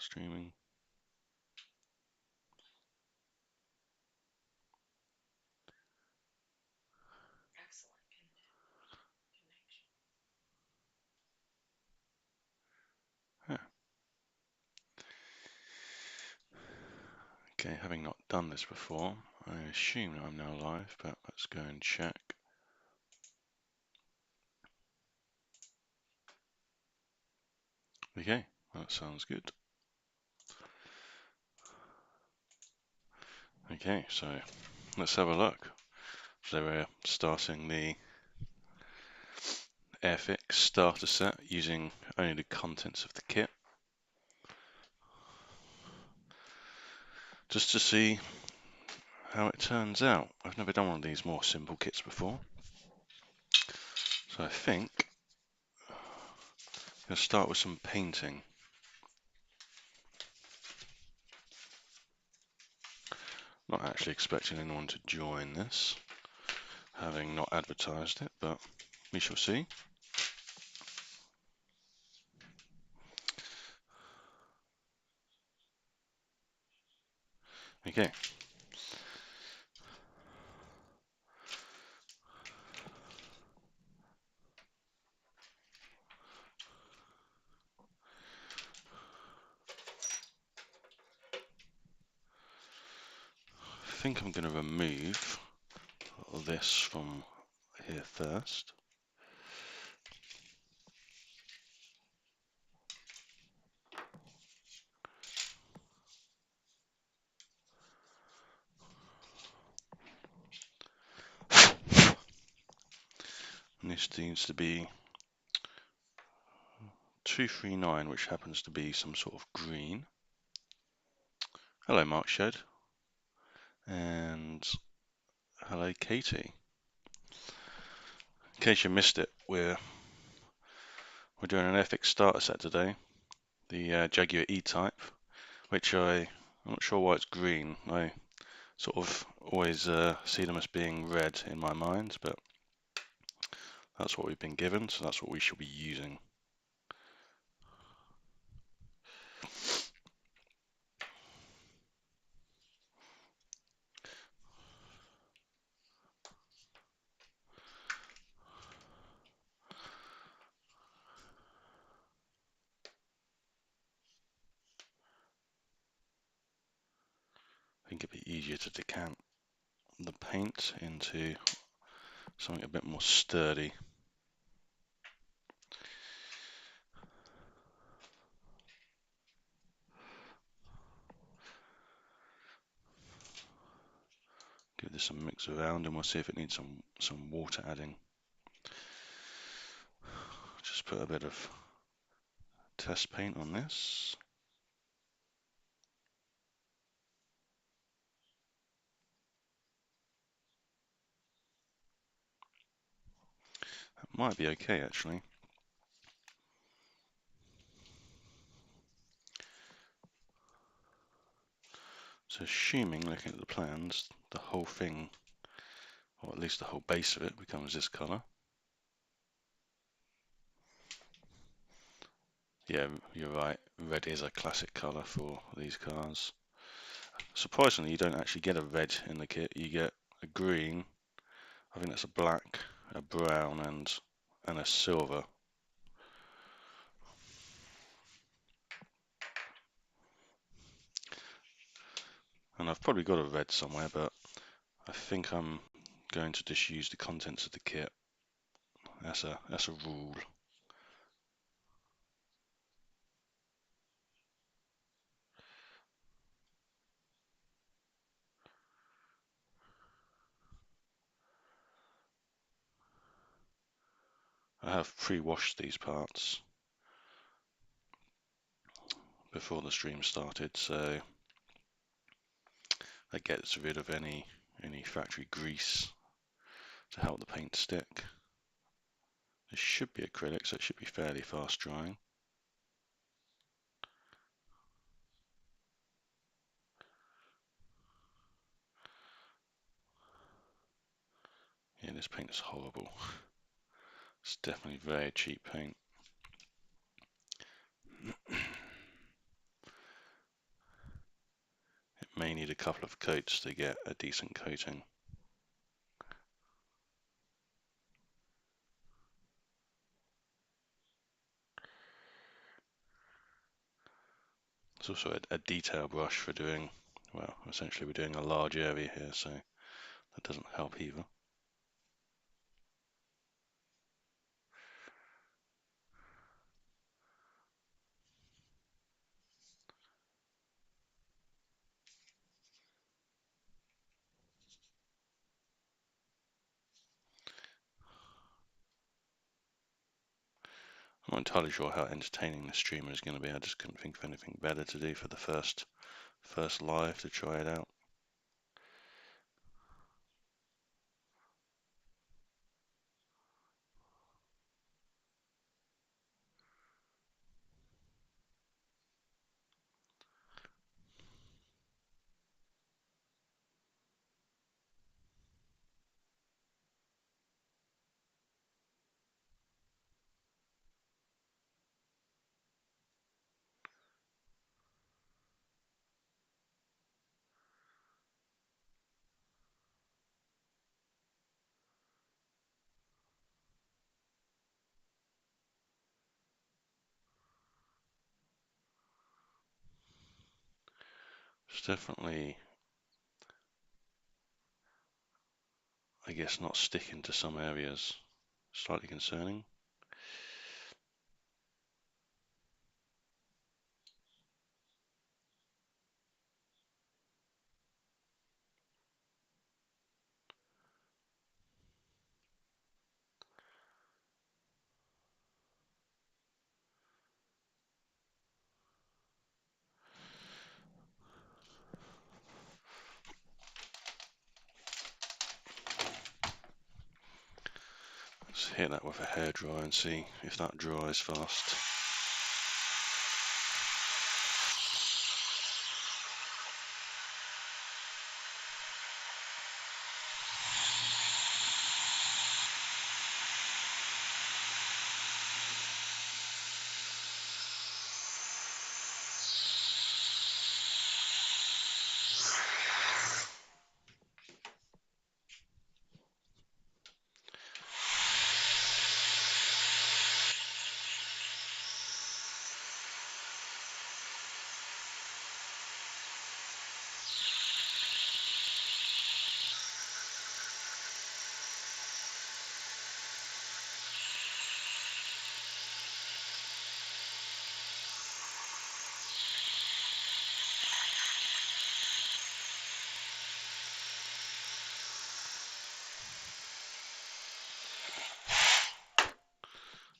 Streaming. Huh. Okay, having not done this before, I assume that I'm now live, but let's go and check. Okay, that sounds good. Okay, so let's have a look. So we're starting the Airfix starter set using only the contents of the kit. Just to see how it turns out. I've never done one of these more simple kits before. So I think I'm going to start with some painting. Not actually expecting anyone to join this, having not advertised it, but we shall see. Okay. I think I'm going to remove this from here first. And this needs to be 239, which happens to be some sort of green. Hello, Mark Shed. And hello, Katie. In case you missed it, we're doing an Airfix starter set today. The Jaguar E-Type, which I'm not sure why it's green. I sort of always see them as being red in my mind, but that's what we've been given, so that's what we shall be using. I think it'd be easier to decant the paint into something a bit more sturdy. Give this a mix around and we'll see if it needs some water adding. Just put a bit of test paint on this. That might be okay actually. So assuming, looking at the plans, the whole thing, or at least the whole base of it, becomes this colour. Yeah, you're right, red is a classic colour for these cars. Surprisingly, you don't actually get a red in the kit, you get a green, I think that's a black, a brown and a silver. And I've probably got a red somewhere, but I think I'm going to just use the contents of the kit. That's a rule. I have pre-washed these parts before the stream started, so that gets rid of any factory grease to help the paint stick. This should be acrylic, so it should be fairly fast drying. Yeah, this paint is horrible. It's definitely very cheap paint. may need a couple of coats to get a decent coating. It's also a detail brush for doing, well, essentially we're doing a large area here, so that doesn't help either. I'm not entirely sure how entertaining this streamer is going to be. I just couldn't think of anything better to do for the first live to try it out. It's definitely, I guess, not sticking to some areas. Slightly concerning. Let's hit that with a hairdryer and see if that dries fast.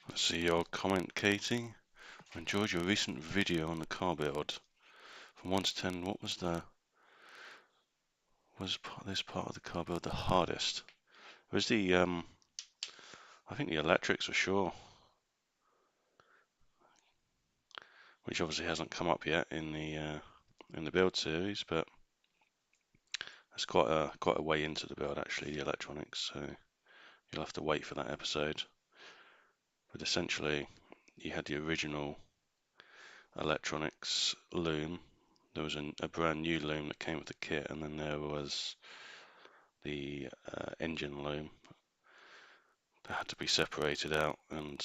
Let's see your comment, Katie. I enjoyed your recent video on the car build. From 1 to 10, what was this part of the car build the hardest? It was I think the electrics for sure, which obviously hasn't come up yet in the build series, but it's quite a way into the build actually, the electronics. So you'll have to wait for that episode. But essentially, you had the original electronics loom. There was a brand new loom that came with the kit, and then there was the engine loom that had to be separated out, and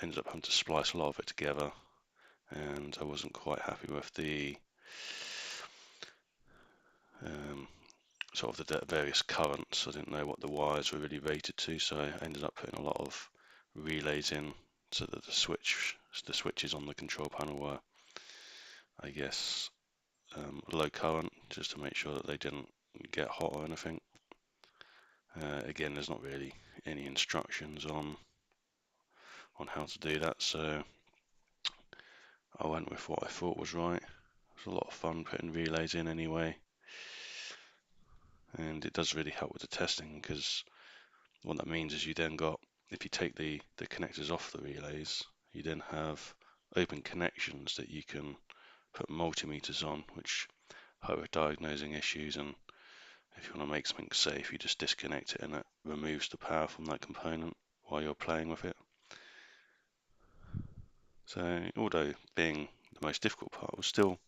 ended up having to splice a lot of it together. And I wasn't quite happy with the sort of the various currents. I didn't know what the wires were really rated to, so I ended up putting a lot of relays in so that the switches on the control panel were, I guess, low current, just to make sure that they didn't get hot or anything. Again, there's not really any instructions on how to do that, so I went with what I thought was right. It was a lot of fun putting relays in anyway, and it does really help with the testing, because what that means is you then got, if you take the connectors off the relays, you then have open connections that you can put multimeters on, which help with diagnosing issues. And if you want to make something safe, you just disconnect it and it removes the power from that component while you're playing with it. So although being the most difficult part, was still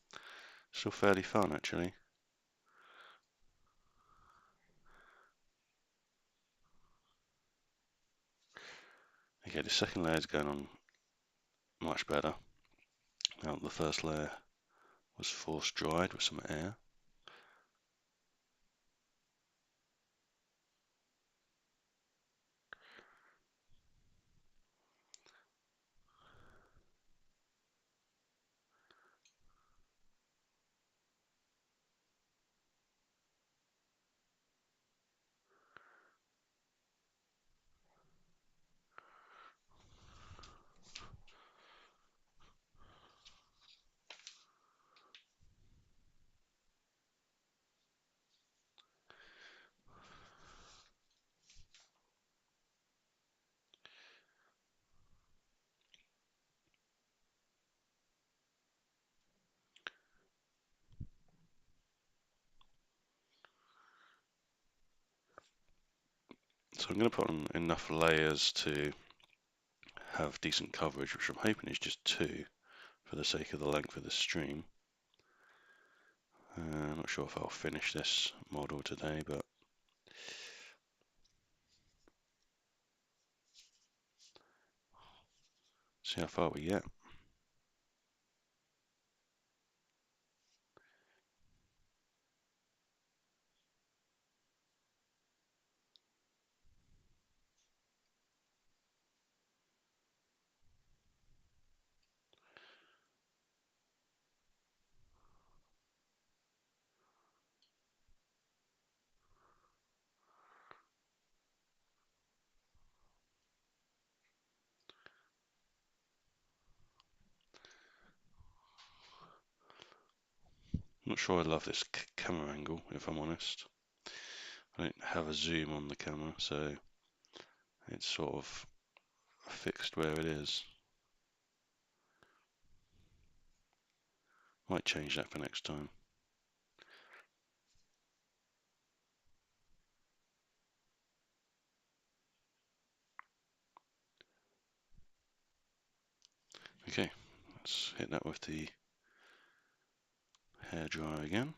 fairly fun actually. Okay, the second layer is going on much better. Now the first layer was force dried with some air. So I'm going to put on enough layers to have decent coverage, which I'm hoping is just 2 for the sake of the length of the stream. I'm not sure if I'll finish this model today, but see how far we get. I'm not sure I love this camera angle, if I'm honest. I don't have a zoom on the camera, so it's sort of fixed where it is. Might change that for next time. Okay, let's hit that with the hairdryer again.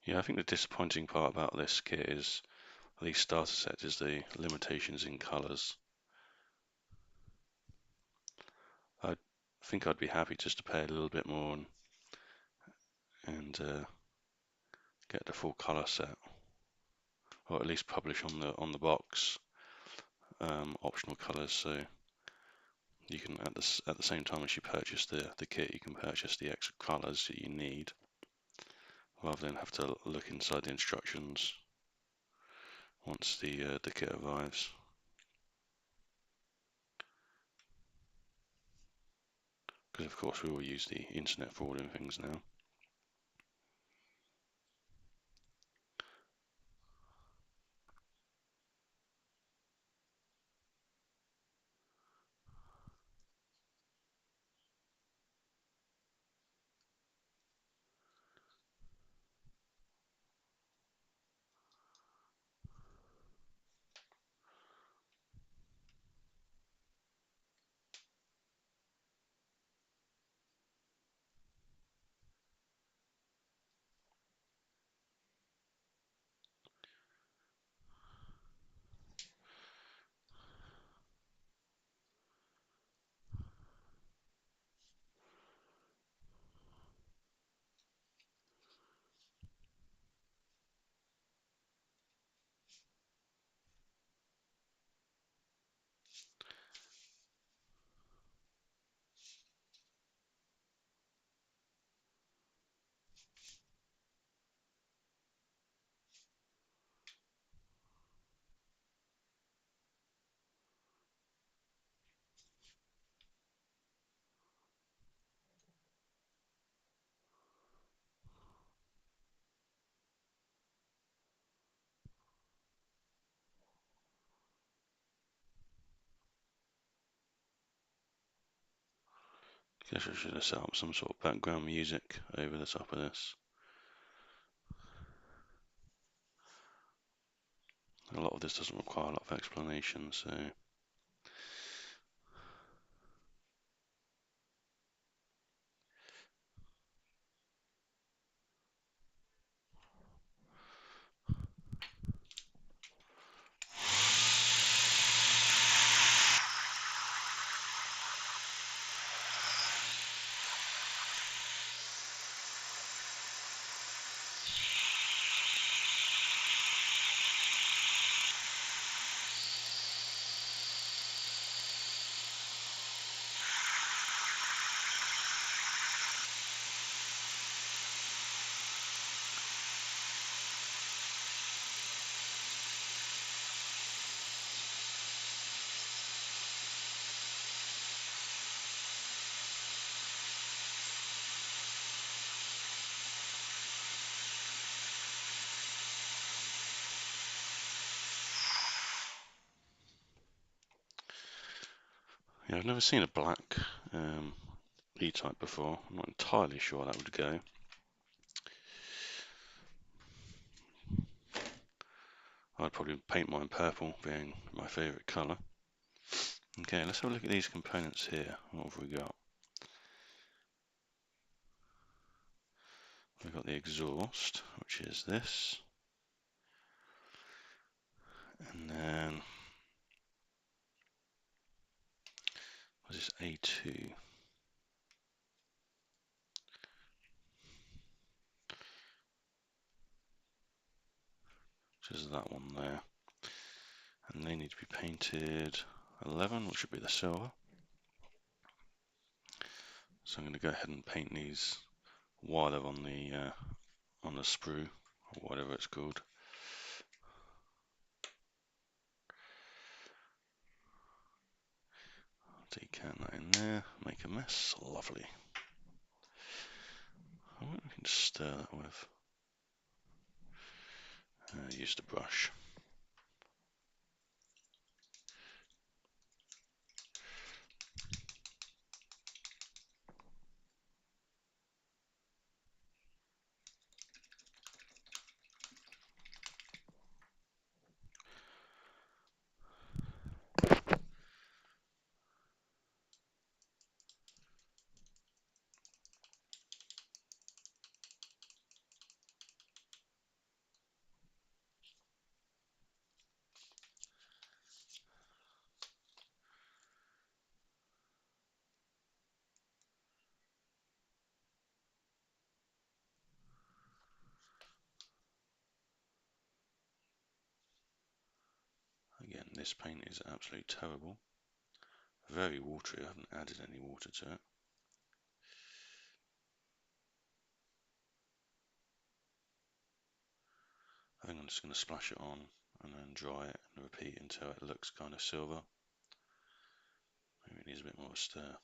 Yeah, I think the disappointing part about this kit is, these starter sets, is the limitations in colours. I think I'd be happy just to pay a little bit more and get the full colour set, or at least publish on the box optional colours, so you can at the same time as you purchase the kit, you can purchase the extra colours that you need, rather than have to look inside the instructions once the kit arrives. Because of course we will use the internet for ordering things now. Guess I should have set up some sort of background music over the top of this. A lot of this doesn't require a lot of explanation, so yeah, I've never seen a black E-type before. I'm not entirely sure that would go. I'd probably paint mine purple, being my favourite colour. Okay, let's have a look at these components here. What have we got? We've got the exhaust, which is this. And then, what is this, A2? Which is that one there. And they need to be painted 11, which should be the silver. So I'm going to go ahead and paint these while they're on the sprue, or whatever it's called. Decant that in there, make a mess, lovely. I wonder if we can just stir that with. Use the brush. Again, this paint is absolutely terrible. Very watery, I haven't added any water to it. I think I'm just going to splash it on and then dry it and repeat until it looks kind of silver. Maybe it needs a bit more of a stir.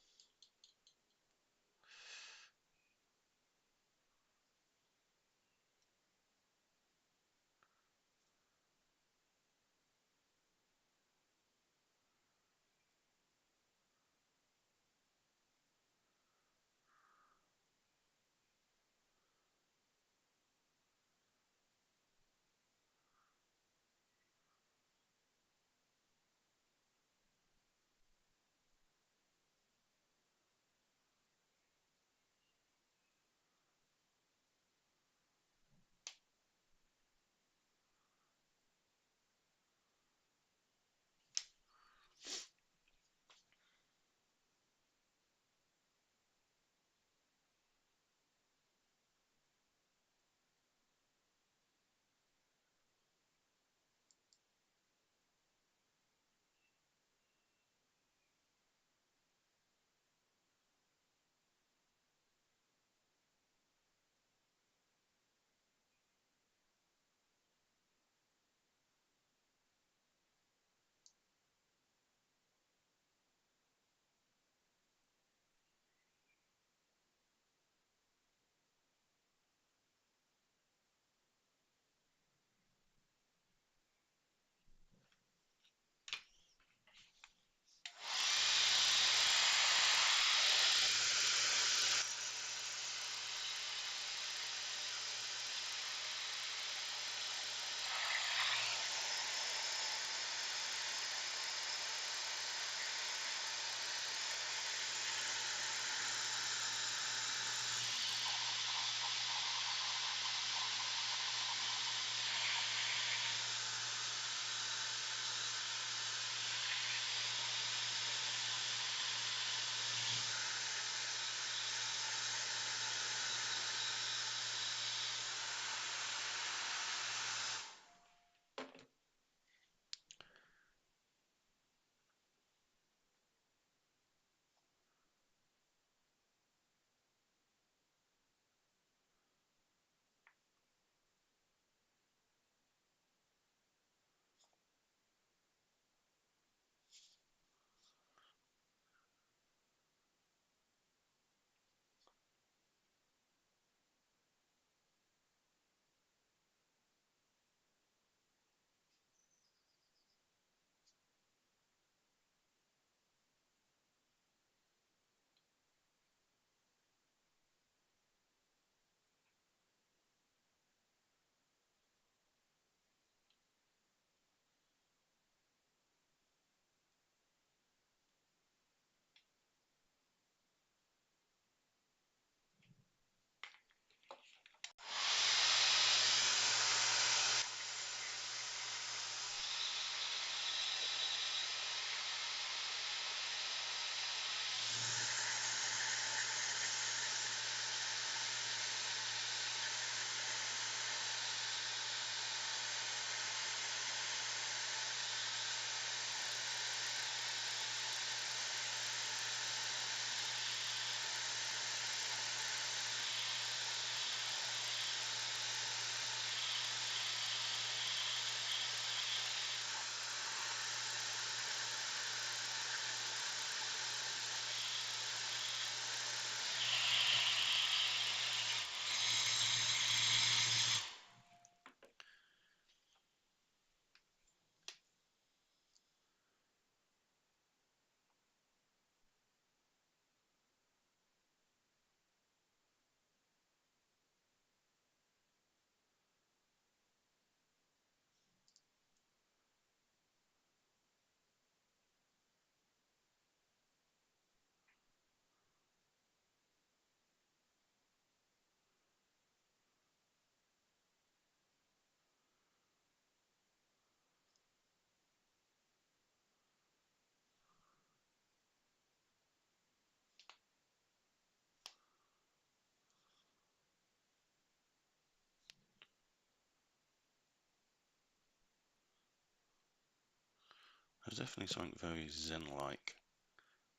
There's definitely something very zen-like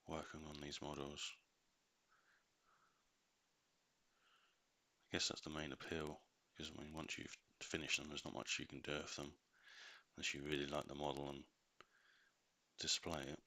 working on these models. I guess that's the main appeal, because I mean, once you've finished them, there's not much you can do with them, unless you really like the model and display it.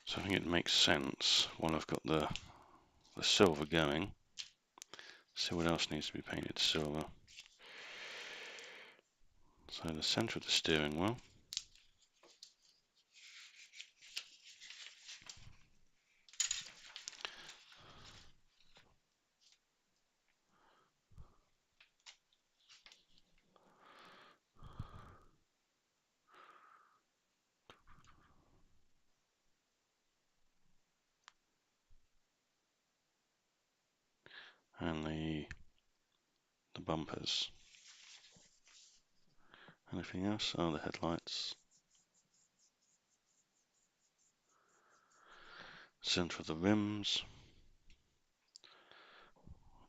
So I think it makes sense while I've got the silver going. See what else needs to be painted silver. So the centre of the steering wheel. And the bumpers. Anything else? Oh, the headlights. Centre of the rims.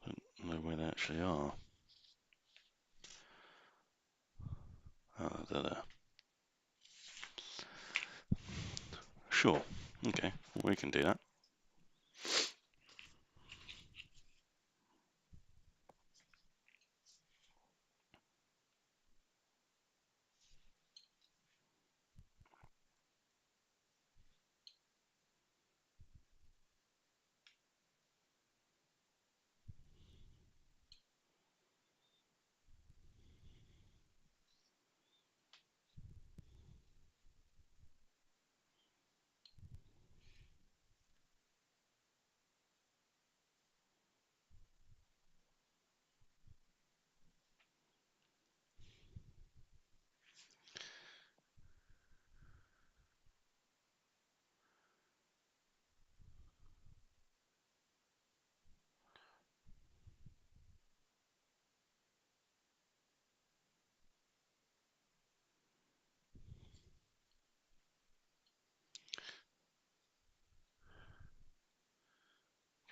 I don't know where they actually are. Oh, they're there. Sure. Okay, we can do that.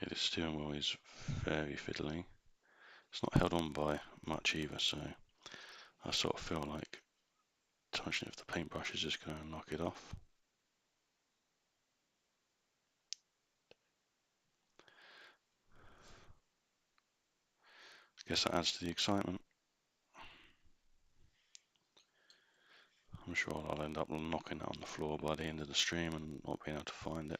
Okay, the steering wheel is very fiddly. It's not held on by much either, so I sort of feel like touching it with the paintbrush is just going to knock it off. I guess that adds to the excitement. I'm sure I'll end up knocking it on the floor by the end of the stream and not being able to find it.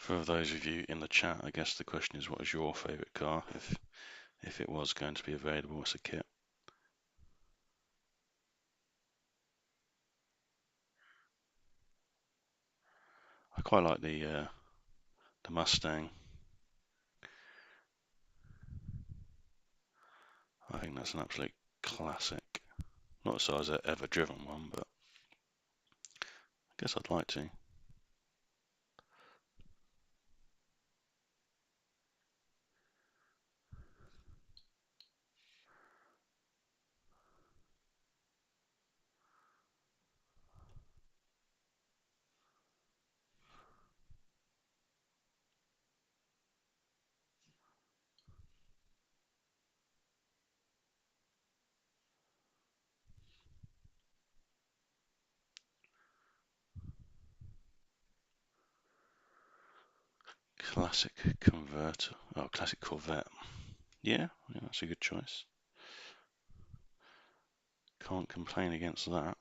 For those of you in the chat, I guess the question is, what is your favourite car if it was going to be available as a kit? I quite like the Mustang. I think that's an absolute classic. Not so I've ever driven one, but I guess I'd like to. Classic converter. Oh, classic Corvette. Yeah, that's a good choice. Can't complain against that.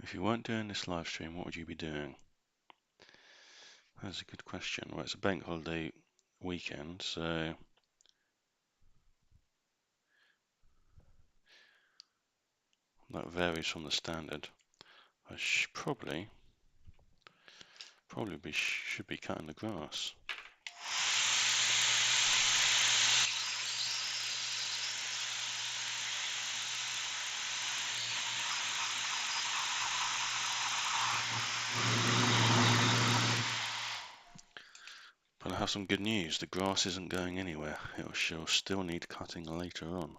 If you weren't doing this live stream, what would you be doing? That's a good question. Well, it's a bank holiday weekend, so that varies from the standard. I probably should be cutting the grass. have some good news. The grass isn't going anywhere. It shall still need cutting later on.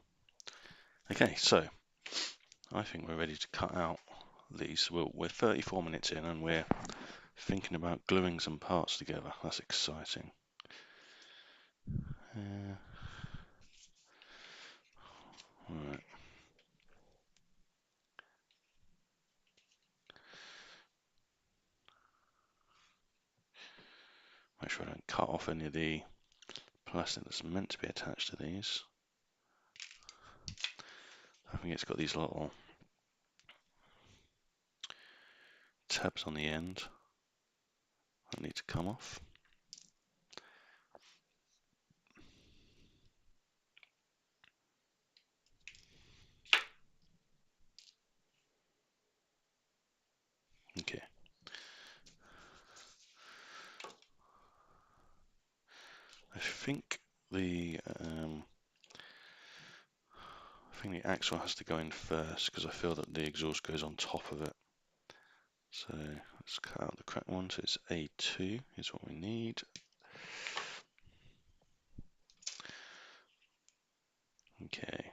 Okay, so I think we're ready to cut out these. We're 34 minutes in and we're thinking about gluing some parts together. That's exciting. Alright. Make sure I don't cut off any of the plastic that's meant to be attached to these. I think it's got these little tabs on the end that need to come off. Okay. I think the axle has to go in first because I feel that the exhaust goes on top of it. So let's cut out the correct one. So it's A2 is what we need. Okay.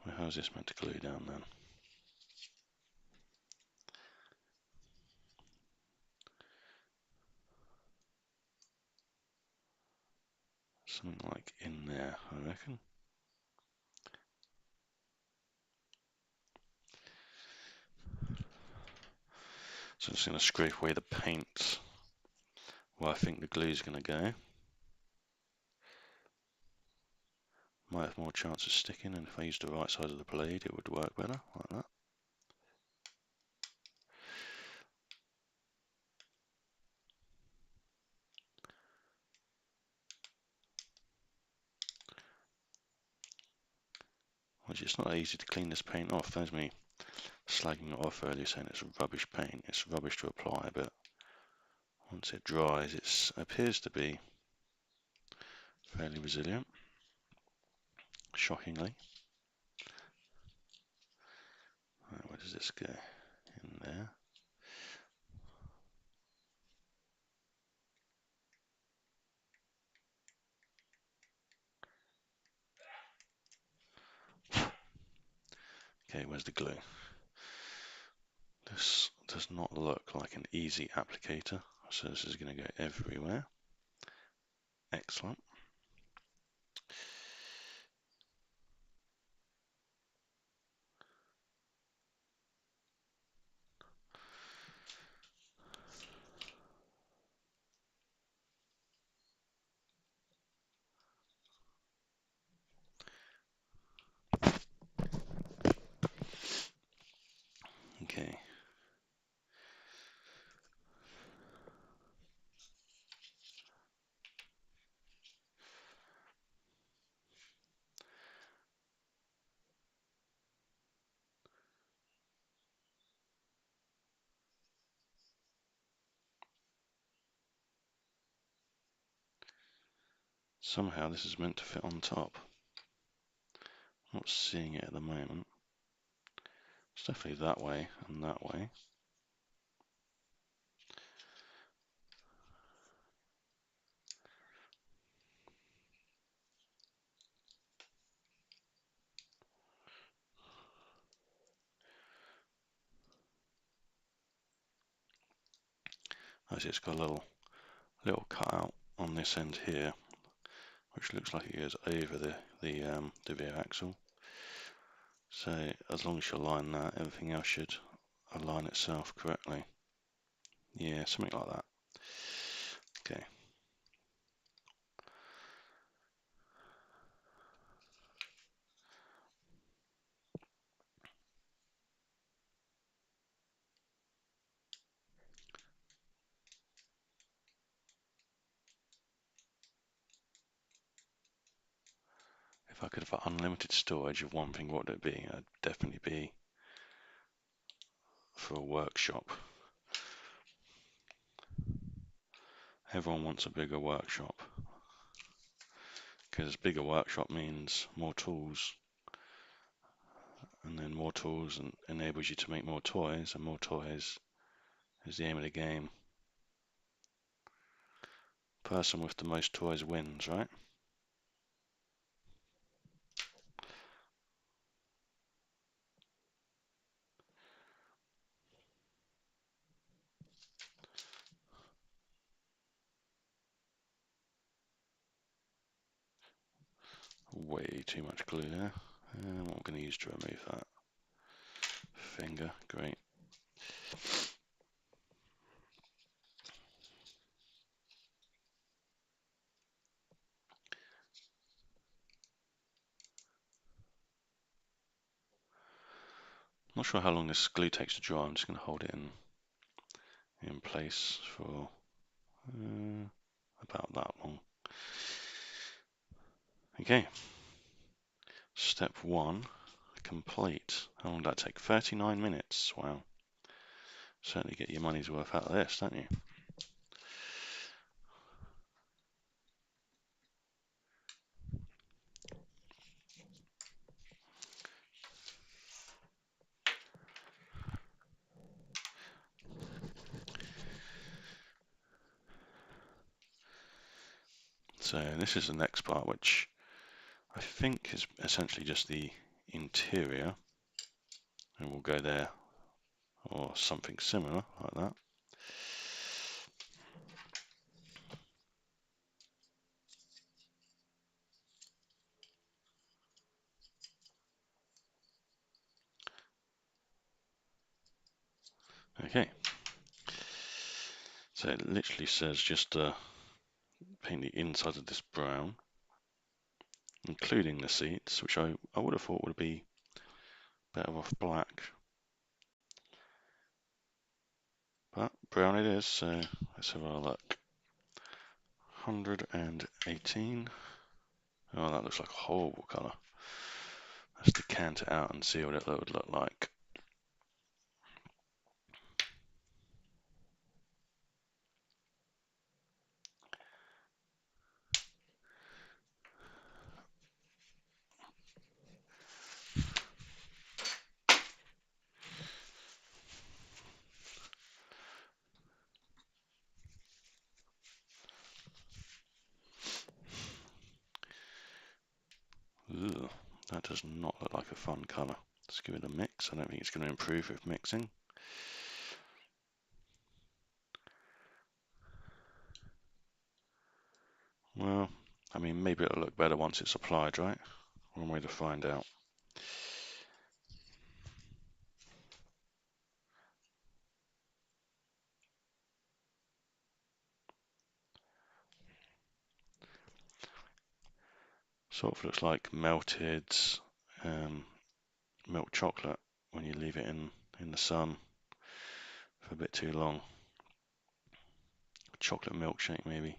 Well, how's this meant to glue down then? Something like in there, I reckon. So I'm just going to scrape away the paint where I think the glue is going to go. Might have more chance of sticking, and if I use the right side of the blade it would work better, like that. Which it's not easy to clean this paint off. There's me slagging it off earlier saying it's rubbish paint. It's rubbish to apply, but once it dries it appears to be fairly resilient, shockingly. Right, where does this go? In there. Okay, where's the glue? This does not look like an easy applicator, so this is going to go everywhere. Excellent. Okay. Somehow this is meant to fit on top. I'm not seeing it at the moment. It's definitely that way and that way. Actually, it's got a little cutout on this end here, which looks like it goes over the rear axle. So as long as you align that, everything else should align itself correctly. Yeah, something like that. Okay. If I could have unlimited storage of one thing, what would it be? It'd definitely be for a workshop. Everyone wants a bigger workshop, because bigger workshop means more tools, and then more tools enables you to make more toys, and more toys is the aim of the game. Person with the most toys wins, right? Way too much glue there. And what I'm going to use to remove that? Finger, great. Not sure how long this glue takes to dry. I'm just going to hold it in place for about that long. Okay, step 1 complete. How long did that take? 39 minutes. Wow. Certainly get your money's worth out of this, don't you? So this is the next part, which I think is essentially just the interior, and we'll go there or something similar like that. Okay, so it literally says just paint the inside of this brown, including the seats, which I would have thought would be better off black, but brown it is. So let's have a look. 118. Oh, that looks like a horrible colour. Let's decant it out and see what it would look like. Ugh, that does not look like a fun colour. Let's give it a mix. I don't think it's going to improve with mixing. Well, I mean, maybe it'll look better once it's applied, right? One way to find out. Sort of looks like melted milk chocolate when you leave it in the sun for a bit too long. Chocolate milkshake, maybe.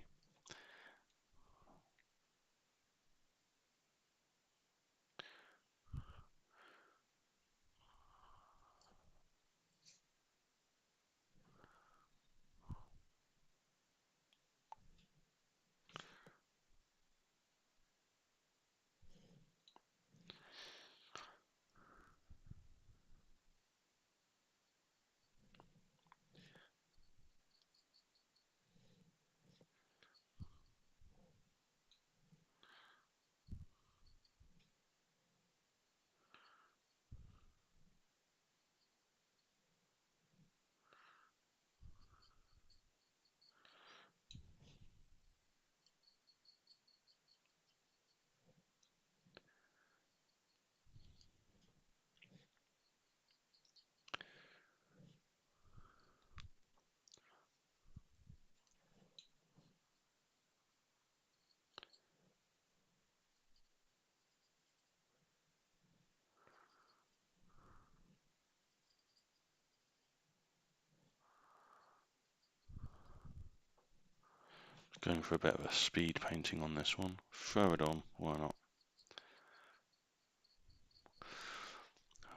Going for a bit of a speed painting on this one. Throw it on, why not?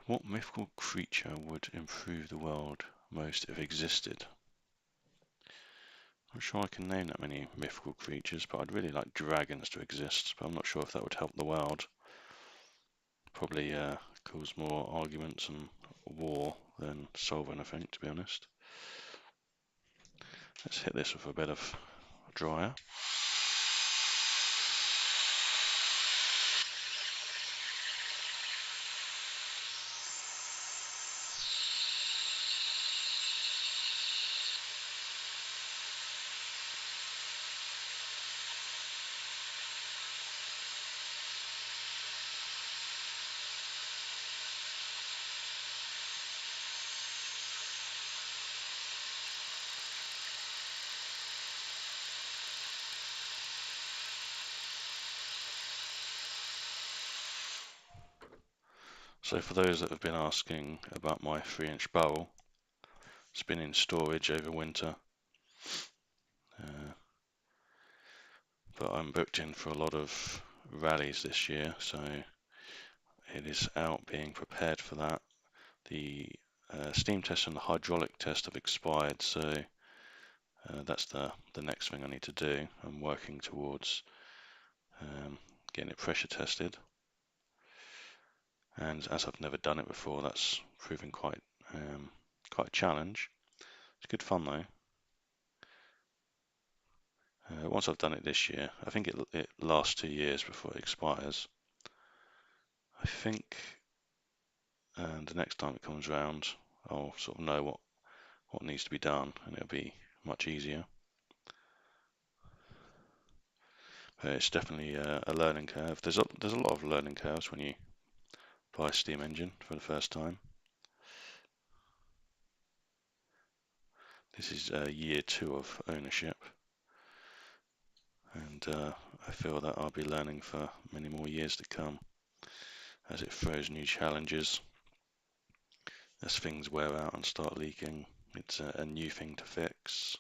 What mythical creature would improve the world most if existed? I'm not sure I can name that many mythical creatures, but I'd really like dragons to exist, but I'm not sure if that would help the world. Probably cause more arguments and war than solve anything, to be honest. Let's hit this with a bit of dryer. So for those that have been asking about my 3-inch barrel, it's been in storage over winter, but I'm booked in for a lot of rallies this year, so it is out being prepared for that. The steam test and the hydraulic test have expired, so that's the next thing I need to do. I'm working towards getting it pressure tested, and as I've never done it before, that's proving quite a challenge. It's good fun though. Once I've done it this year, I think it lasts 2 years before it expires. I think the next time it comes around, I'll sort of know what needs to be done, and it'll be much easier. But it's definitely a learning curve. There's a lot of learning curves when you buy a steam engine for the first time. This is year 2 of ownership, and I feel that I'll be learning for many more years to come as it throws new challenges. As things wear out and start leaking, it's a new thing to fix.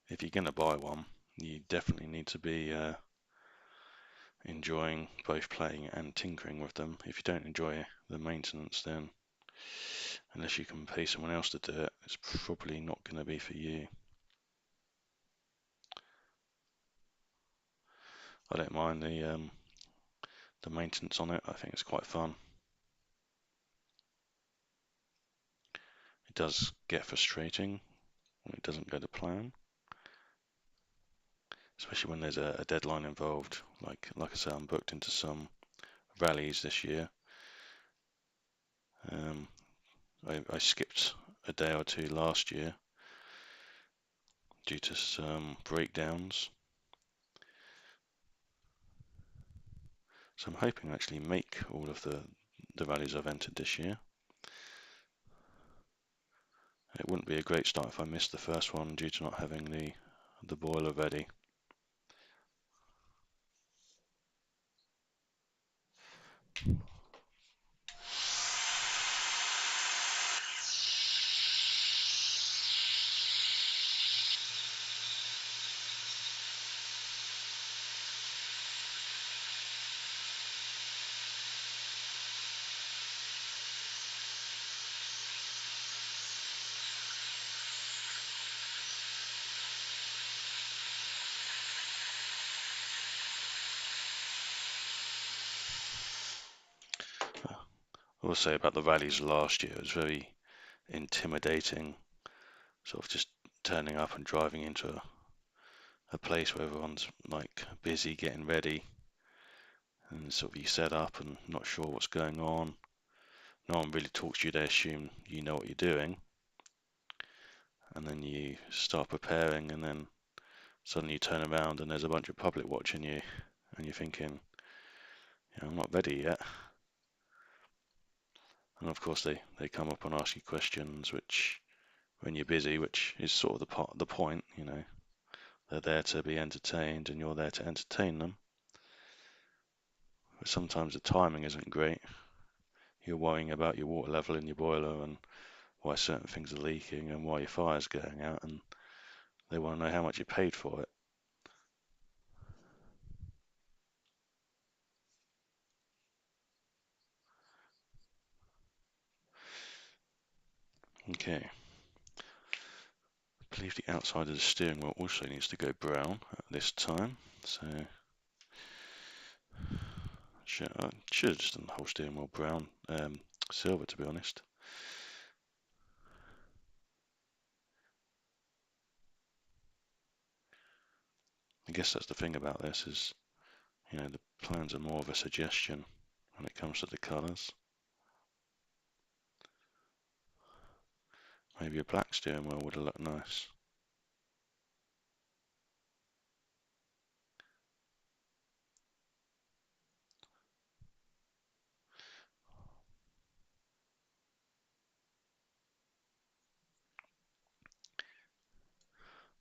If you're going to buy one, you definitely need to be enjoying both playing and tinkering with them. If you don't enjoy the maintenance, then unless you can pay someone else to do it, it's probably not going to be for you. I don't mind the maintenance on it. I think it's quite fun. It does get frustrating when it doesn't go to plan, especially when there's a deadline involved. Like I said, I'm booked into some rallies this year. I skipped a day or two last year due to some breakdowns. So I'm hoping to actually make all of the rallies I've entered this year. It wouldn't be a great start if I missed the first one due to not having the boiler ready. I will say about the rallies last year, it was very intimidating, sort of just turning up and driving into a place where everyone's like busy getting ready, and sort of you set up and not sure what's going on. No one really talks to you, they assume you know what you're doing, and then you start preparing, and then suddenly you turn around and there's a bunch of public watching you, and you're thinking, I'm not ready yet. And of course they come up and ask you questions, which when you're busy, which is sort of the point, they're there to be entertained and you're there to entertain them. But sometimes the timing isn't great. You're worrying about your water level in your boiler and why certain things are leaking and why your fire's going out, and they want to know how much you paid for it. Okay. I believe the outside of the steering wheel also needs to go brown at this time, so I should have just done the whole steering wheel brown, silver to be honest. I guess that's the thing about this is, the plans are more of a suggestion when it comes to the colours. Maybe a black steering wheel would have looked nice.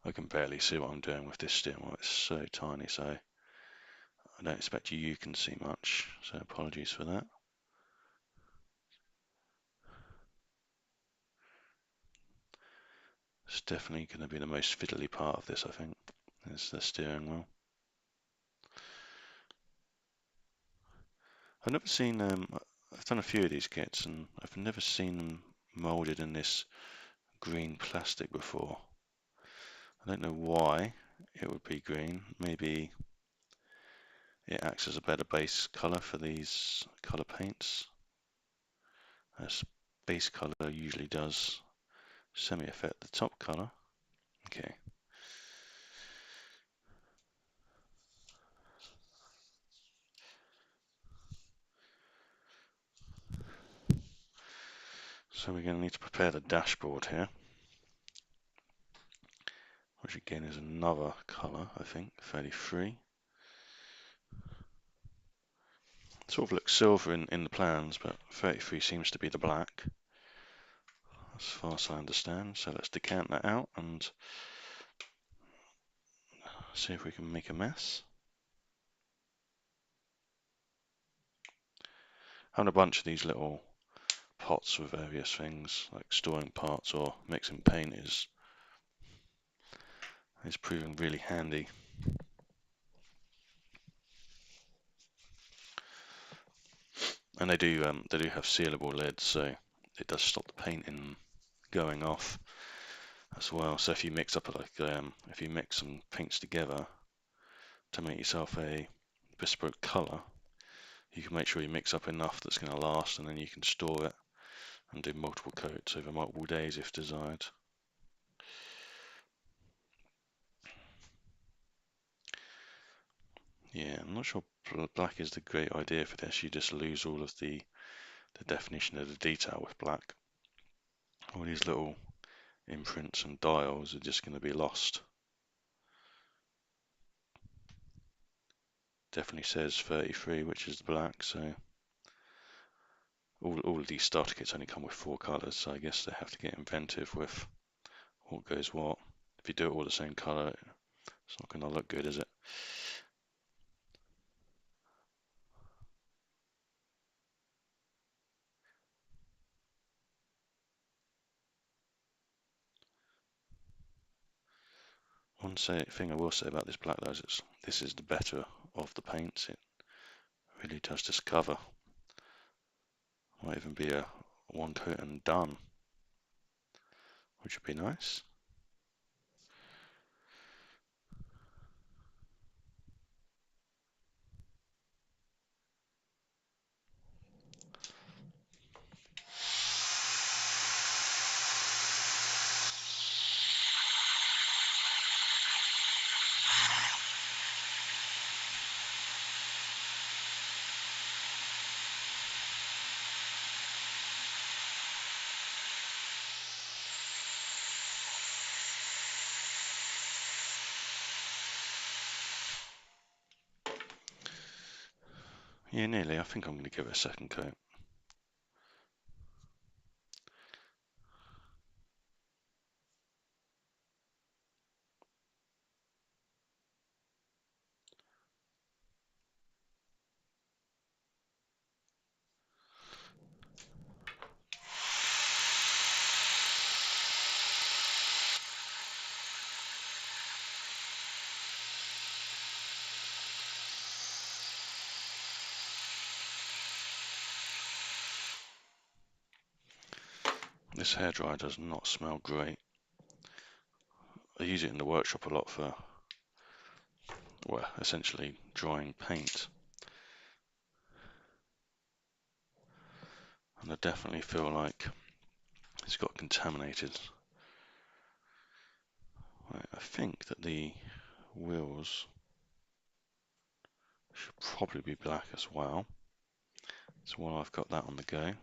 I can barely see what I'm doing with this steering wheel. It's so tiny, so I don't expect you can see much, so apologies for that. It's definitely going to be the most fiddly part of this, I think, is the steering wheel. I've never seen, I've done a few of these kits, and I've never seen them moulded in this green plastic before. I don't know why it would be green. Maybe it acts as a better base color for these color paints. As base color usually does semi-affect the top color. Okay. So we're going to need to prepare the dashboard here, which again is another color, I think, 33. Sort of looks silver in the plans, but 33 seems to be the black, as far as I understand. So let's decant that out and see if we can make a mess. Having a bunch of these little pots with various things, like storing parts or mixing paint, is proving really handy. And they do have sealable lids, so it does stop the painting going off as well. So if you mix up if you mix some paints together to make yourself a bespoke color, you can make sure you mix up enough that's going to last, and then you can store it and do multiple coats over multiple days if desired. Yeah, I'm not sure black is the great idea for this. You just lose all of the definition of the detail with black. All these little imprints and dials are just going to be lost. Definitely says 33, which is the black, so all of these starter kits only come with 4 colours, so I guess they have to get inventive with what goes what. If you do it all the same colour, it's not going to look good, is it? One thing I will say about this black though is this is the better of the paints. It really does just cover. Might even be a one coat and done, which would be nice. Yeah, nearly. I think I'm going to give it a second coat. This hairdryer does not smell great. I use it in the workshop a lot for, well, essentially drying paint. And I definitely feel like it's got contaminated. I think that the wheels Should probably be black as well. So while I've got that on the go,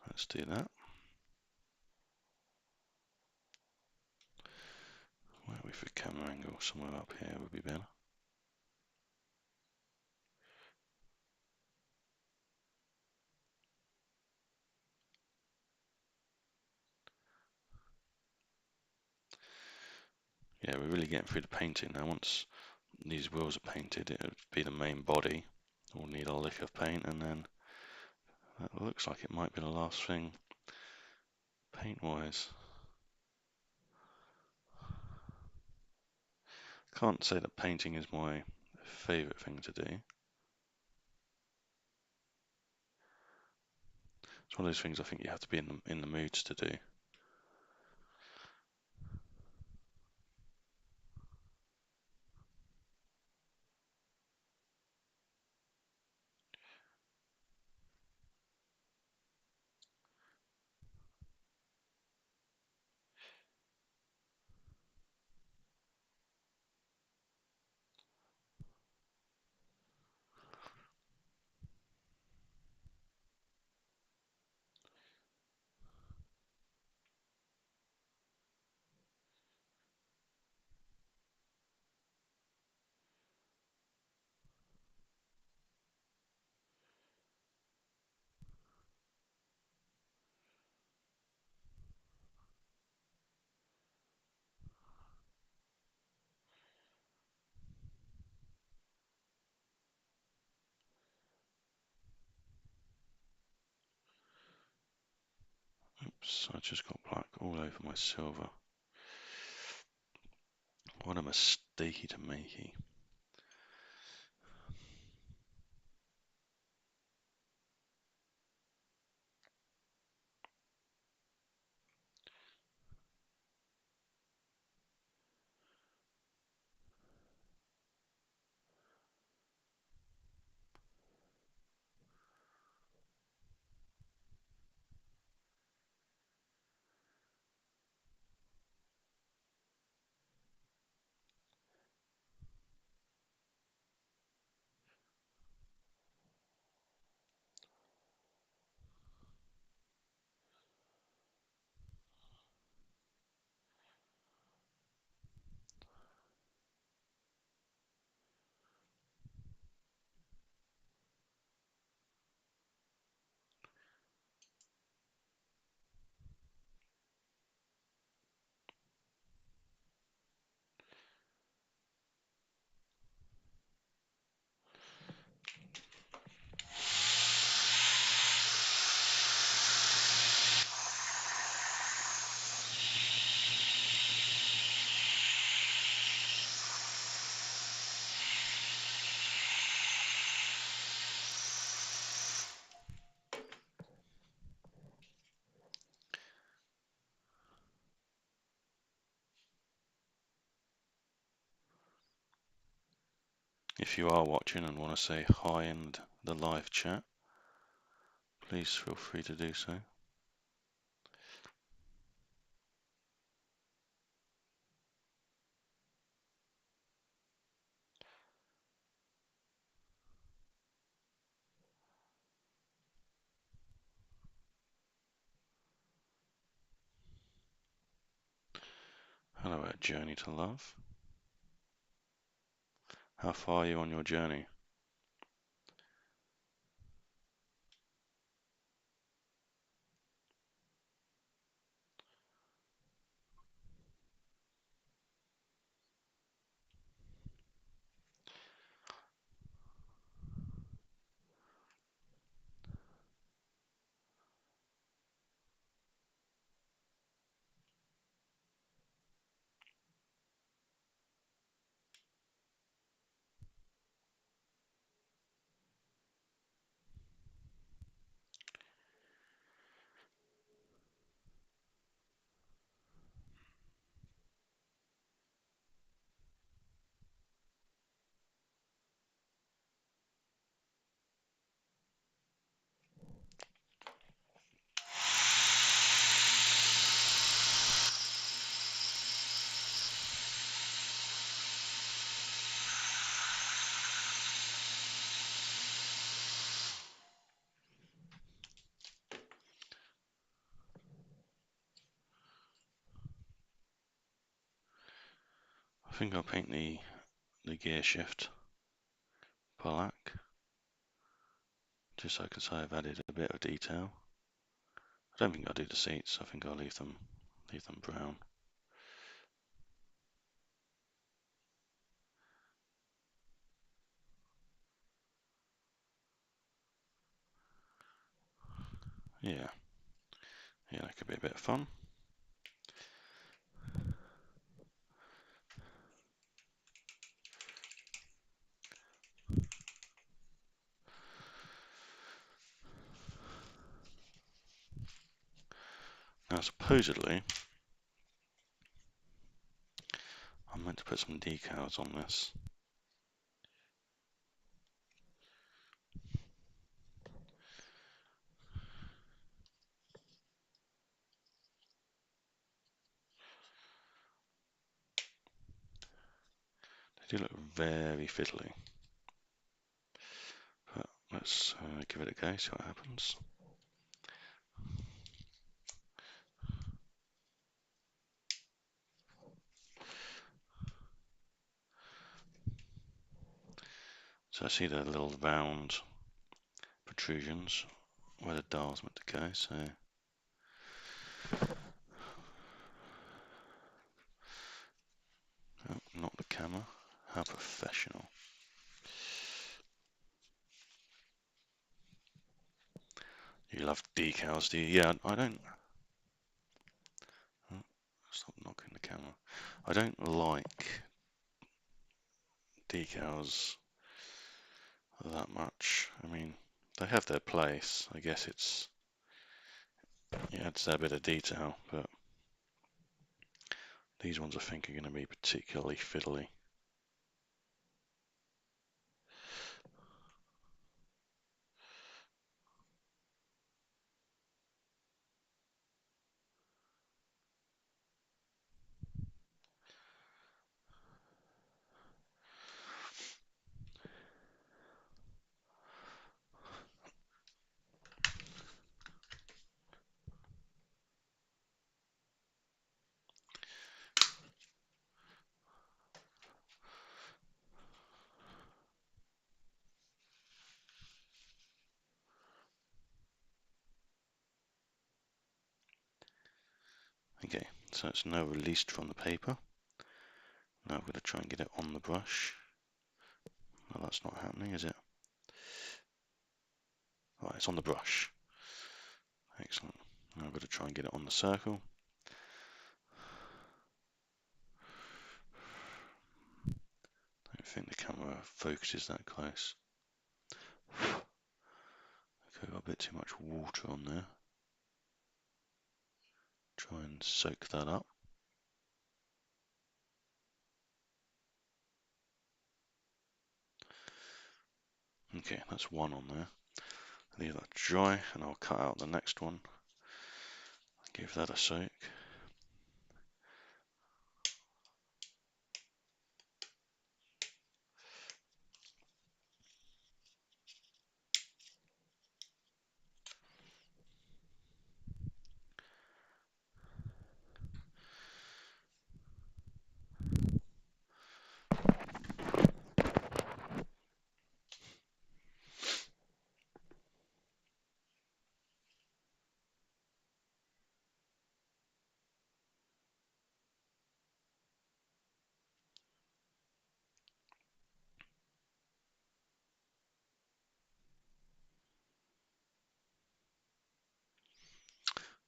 let's do that. Where are we for camera angle? Somewhere up here would be better. Yeah, we're really getting through the painting now. Once these wheels are painted, it would be the main body. We'll need a lick of paint, and then that looks like it might be the last thing paint-wise. Can't say that painting is my favourite thing to do. It's one of those things I think you have to be in the moods to do. Oops, I just got black all over my silver. What a mistakey to makey. If you are watching and want to say hi in the live chat, please feel free to do so. Hello, A Journey to Love. How far are you on your journey? think I'll paint the gear shift black, just so I can say I've added a bit of detail. I don't think I'll do the seats. I think I'll leave them brown. Yeah, that could be a bit of fun. Now, supposedly, I'm meant to put some decals on this. They do look very fiddly, but let's give it a go, see what happens. So I see the little round protrusions where the dial's meant to go, so oh, not the camera. How professional. You love decals, do you? Yeah, I don't. Oh, stop knocking the camera. I don't like decals that much. I mean, they have their place. I guess it's, yeah, it's a bit of detail, but these ones I think are going to be particularly fiddly. Okay, so it's now released from the paper. Now I'm going to try and get it on the brush. No, that's not happening, is it? Right, it's on the brush. Excellent. Now I'm going to try and get it on the circle. I don't think the camera focuses that close. Okay, got a bit too much water on there. Try and soak that up. Okay, that's one on there. Leave that dry and I'll cut out the next one. Give that a soak.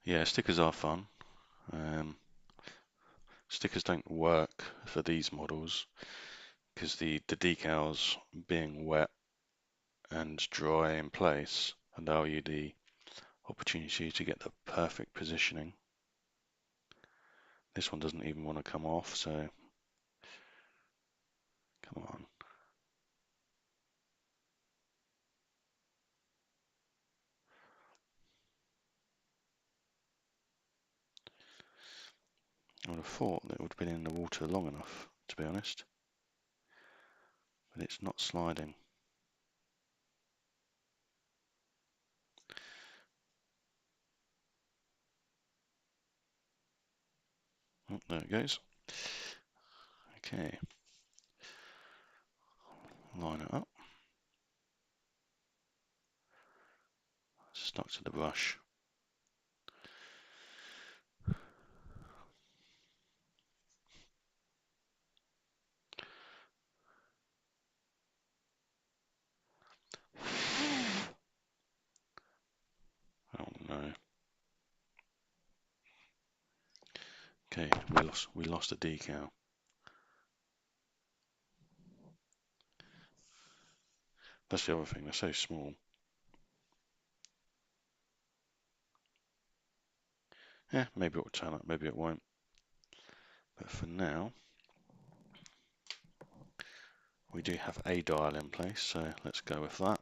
Yeah, stickers are fun. Stickers don't work for these models because the decals being wet and dry in place allow you the opportunity to get the perfect positioning. This one doesn't even want to come off, so come on. I would have thought that it would have been in the water long enough, to be honest. But it's not sliding. Oh, there it goes. Okay, line it up. Stuck to the brush. Oh no. Okay, we lost the decal. That's the other thing, they're so small. Yeah, maybe it will turn up, maybe it won't. But for now, we do have a dial in place, so let's go with that.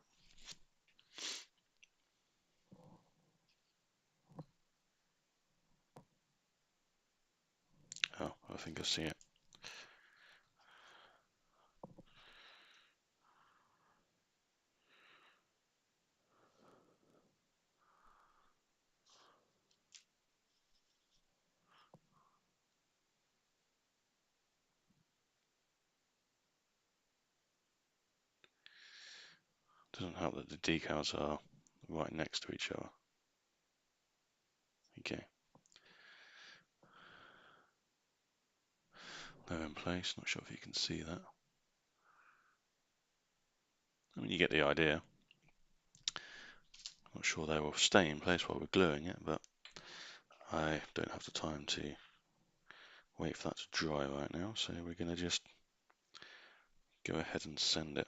Oh, I think I see it. Doesn't help that the decals are right next to each other. Okay. They're in place, not sure if you can see that. I mean, you get the idea. Not sure they will stay in place while we're gluing it, but I don't have the time to wait for that to dry right now, so we're going to just go ahead and send it.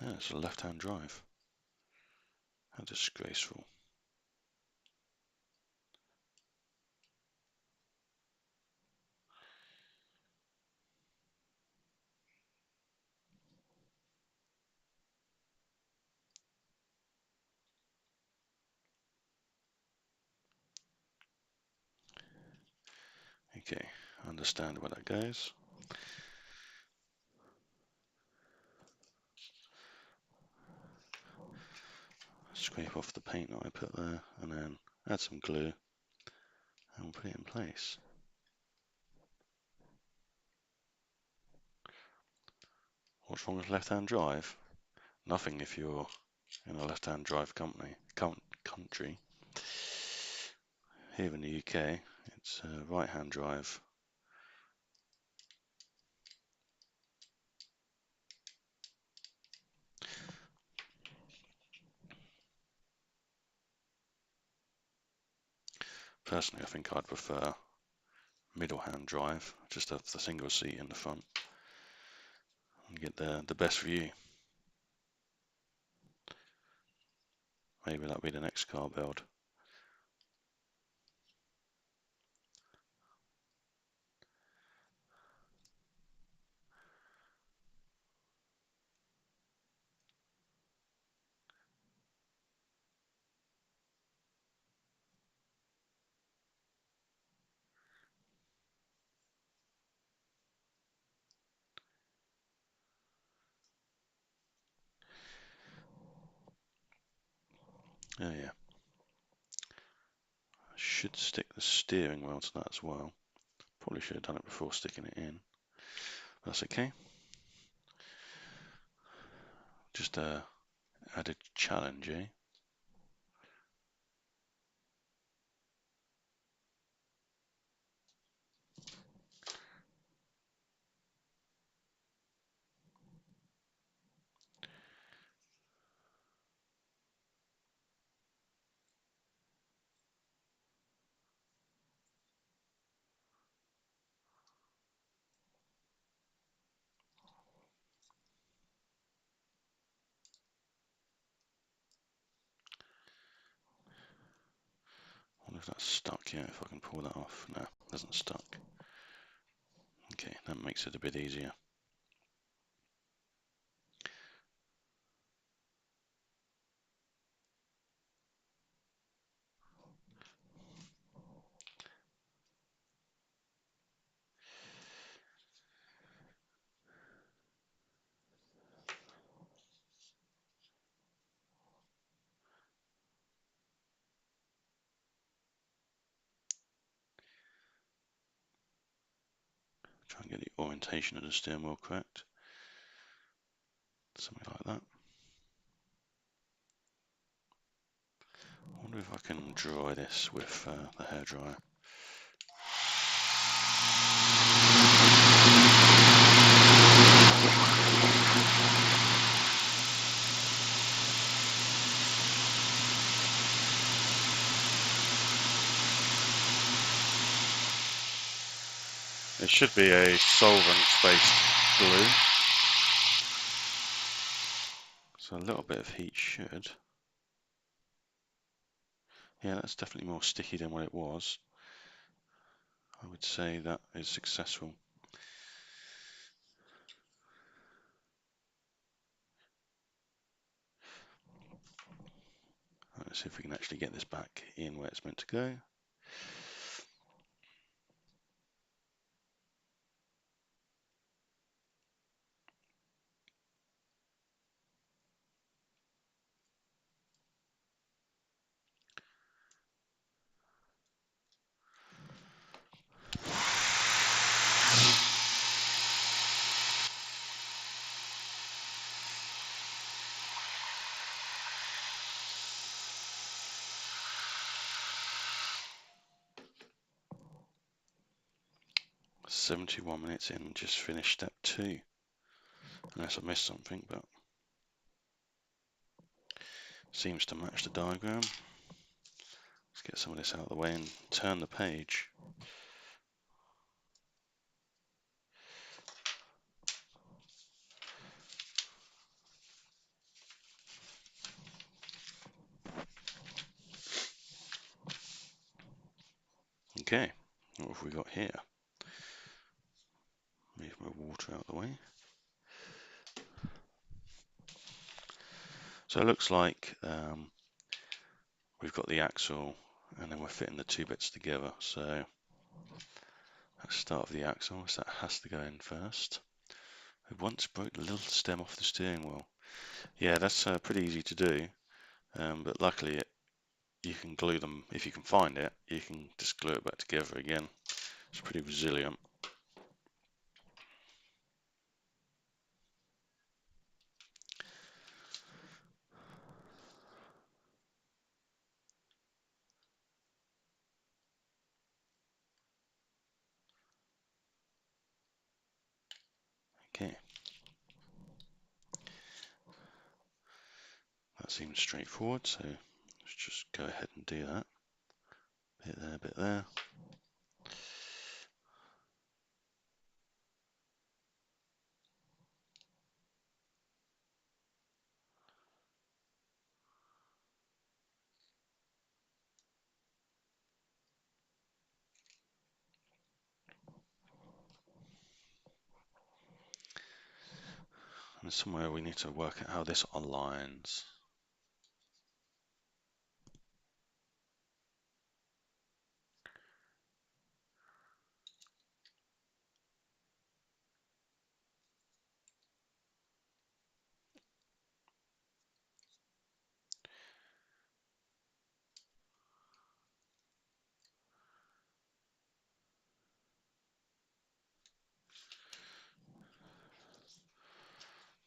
Yeah, it's a left-hand drive. How disgraceful. Okay, I understand where that goes. Scrape off the paint that I put there, and then add some glue, and we'll put it in place. What's wrong with left-hand drive? Nothing if you're in a left-hand drive country. Here in the UK, it's a right-hand drive. Personally, I think I'd prefer middle-hand drive, just have the single seat in the front, and get the best view. Maybe that'll be the next car build. Oh yeah. I should stick the steering wheel to that as well. Probably should have done it before sticking it in. That's okay. Just a added challenge, eh? I wonder if that's stuck yet, if I can pull that off. No, it hasn't stuck. Okay, that makes it a bit easier. Try and get the orientation of the steering wheel correct. Something like that. I wonder if I can dry this with the hairdryer. It should be a solvent-based glue. So a little bit of heat should. Yeah, that's definitely more sticky than what it was. I would say that is successful. Let's see if we can actually get this back in where it's meant to go. "71 minutes in, just finished step 2. Unless I missed something, but seems to match the diagram. Let's get some of this out of the way and turn the page. Okay, what have we got here? Move my water out of the way. So it looks like we've got the axle and then we're fitting the two bits together. So let's start with the axle, so that has to go in first. I once broke the little stem off the steering wheel. Yeah, that's pretty easy to do, but luckily you can glue them, if you can find it, you can just glue it back together again. It's pretty resilient. Okay, that seems straightforward, so let's just go ahead and do that. Bit there, bit there. And somewhere we need to work out how this aligns.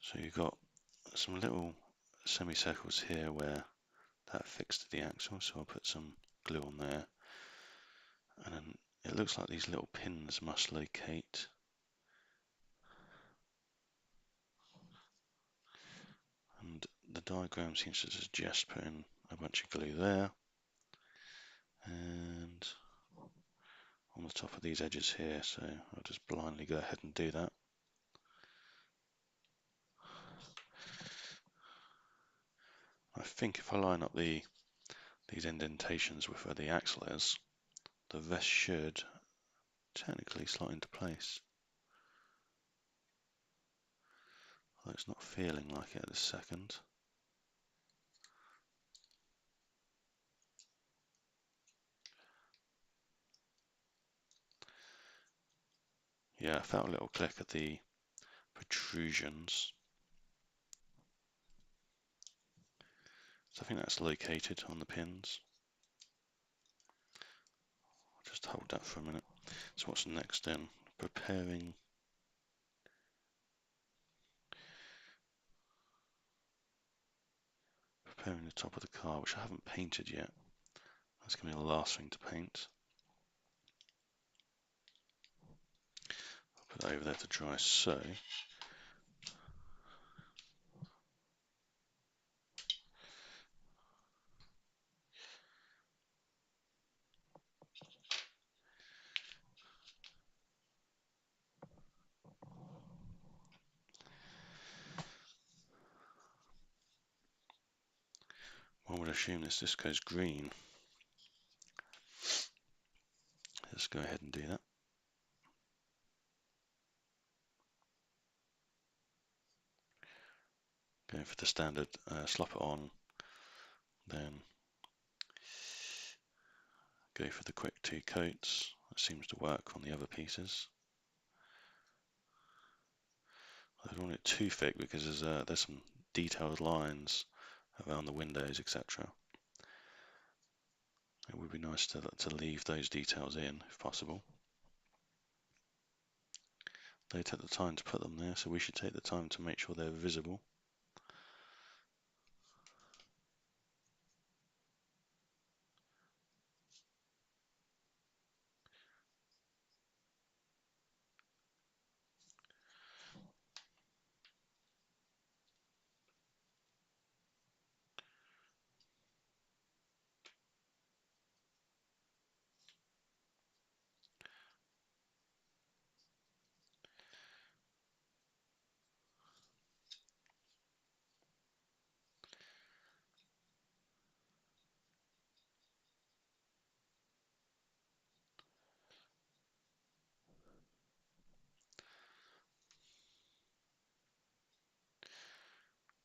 So you've got some little semicircles here where that fixed to the axle, so I'll put some glue on there. And then it looks like these little pins must locate. And the diagram seems to suggest putting a bunch of glue there. And on the top of these edges here, so I'll just blindly go ahead and do that. I think if I line up these indentations with where the axle is, the vest should technically slot into place. Although it's not feeling like it at this second. Yeah, I felt a little click at the protrusions. So I think that's located on the pins. I'll just hold that for a minute. So what's next then? preparing the top of the car, which I haven't painted yet. That's going to be the last thing to paint. I'll put that over there to dry. So one would assume this goes green. Let's go ahead and do that. Going for the standard, slop it on, then go for the quick 2 coats. That seems to work on the other pieces. I don't want it too thick because there's some detailed lines around the windows, etc. It would be nice to leave those details in if possible. They took the time to put them there, so we should take the time to make sure they're visible.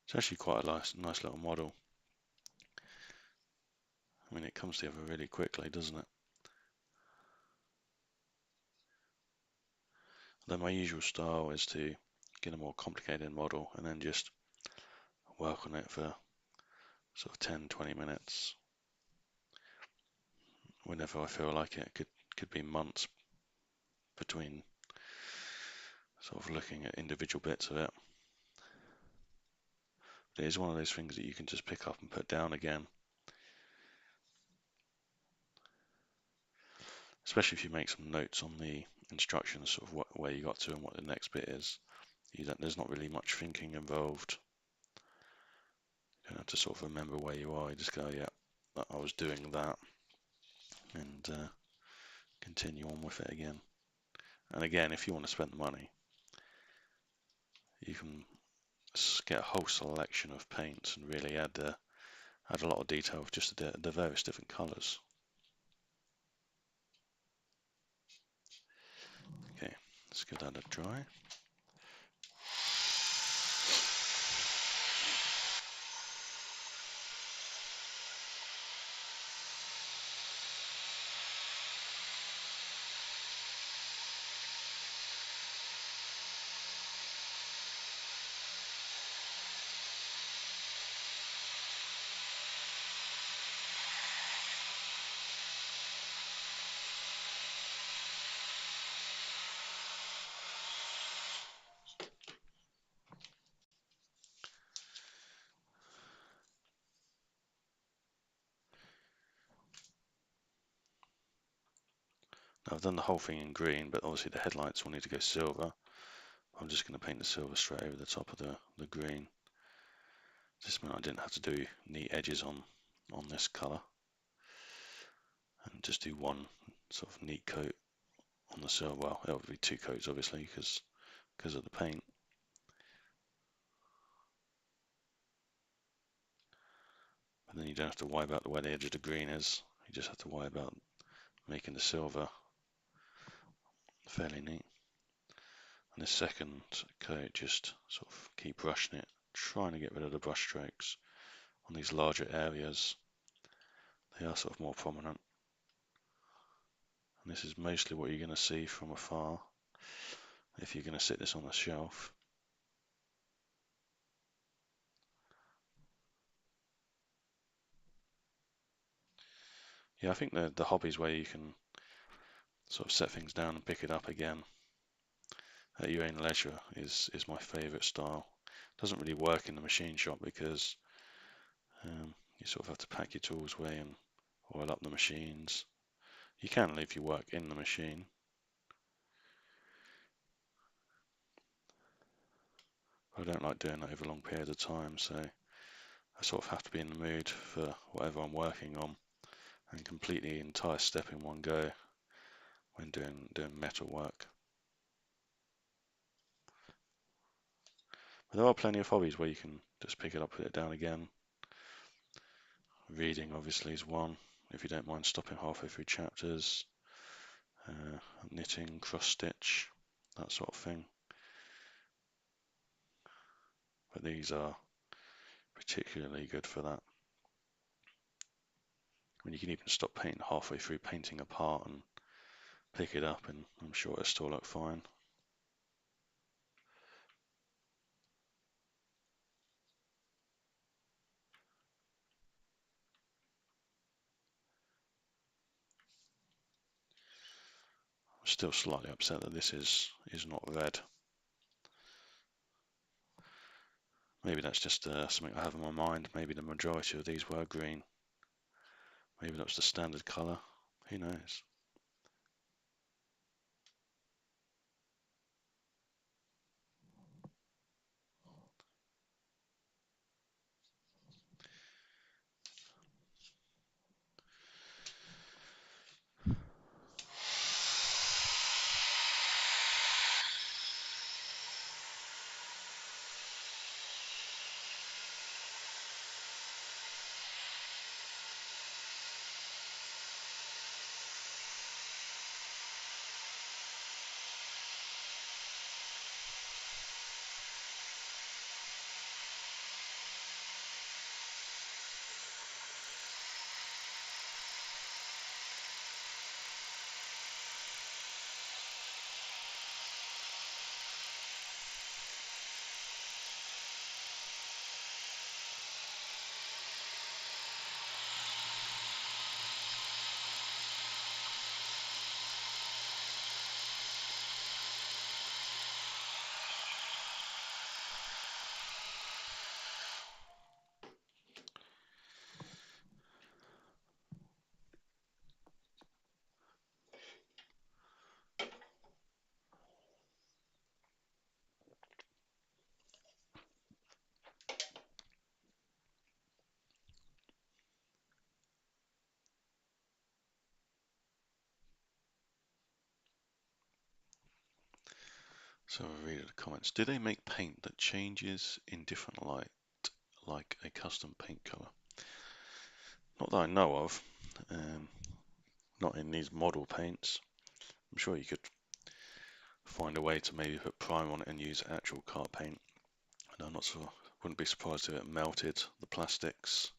It's actually quite a nice little model. I mean, it comes together really quickly, doesn't it? Then my usual style is to get a more complicated model and then just work on it for sort of 10-20 minutes whenever I feel like it. Could be months between sort of looking at individual bits of it. But it is one of those things that you can just pick up and put down again. Especially if you make some notes on the instructions, sort of where you got to and what the next bit is. There's not really much thinking involved. You don't have to sort of remember where you are. You just go, yeah, I was doing that, and continue on with it again. And again, if you want to spend the money, you can get a whole selection of paints and really add a lot of detail with just the various different colours. Okay, let's give that a dry. Now I've done the whole thing in green, but obviously the headlights will need to go silver. I'm just going to paint the silver straight over the top of the green. This meant I didn't have to do neat edges on this colour, and just do one sort of neat coat on the silver. Well, it would be 2 coats obviously because of the paint. And then you don't have to worry about where the edge of the green is. You just have to worry about making the silver fairly neat. And this second coat, just sort of keep brushing it, trying to get rid of the brush strokes on these larger areas. They are sort of more prominent. And this is mostly what you're going to see from afar if you're going to sit this on a shelf. Yeah, I think the hobbies where you can sort of set things down and pick it up again at your own leisure is my favourite style. Doesn't really work in the machine shop because you sort of have to pack your tools away and oil up the machines. You can leave your work in the machine. I don't like doing that over long periods of time, so I sort of have to be in the mood for whatever I'm working on and complete the entire step in one go when doing metal work. But there are plenty of hobbies where you can just pick it up, put it down again. Reading obviously is one, if you don't mind stopping halfway through chapters. Knitting, cross stitch, that sort of thing. But these are particularly good for that. I mean, you can even stop painting halfway through painting a part and pick it up, and I'm sure it'll still look fine. I'm still slightly upset that this is not red. Maybe that's just something I have in my mind. Maybe the majority of these were green. Maybe that's the standard colour. Who knows? So I'll read the comments. Do they make paint that changes in different light, like a custom paint colour? Not that I know of. Not in these model paints. I'm sure you could find a way to maybe put prime on it and use actual car paint. And I'm not sure. Wouldn't be surprised if it melted the plastics.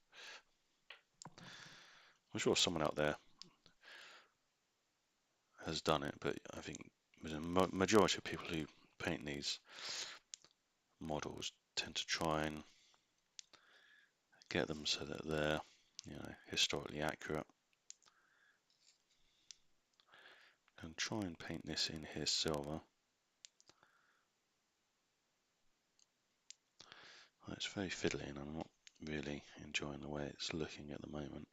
I'm sure someone out there has done it, but I think the majority of people who paint these models tend to try and get them so that they're, historically accurate. And try and paint this in here silver. Well, it's very fiddly and I'm not really enjoying the way it's looking at the moment.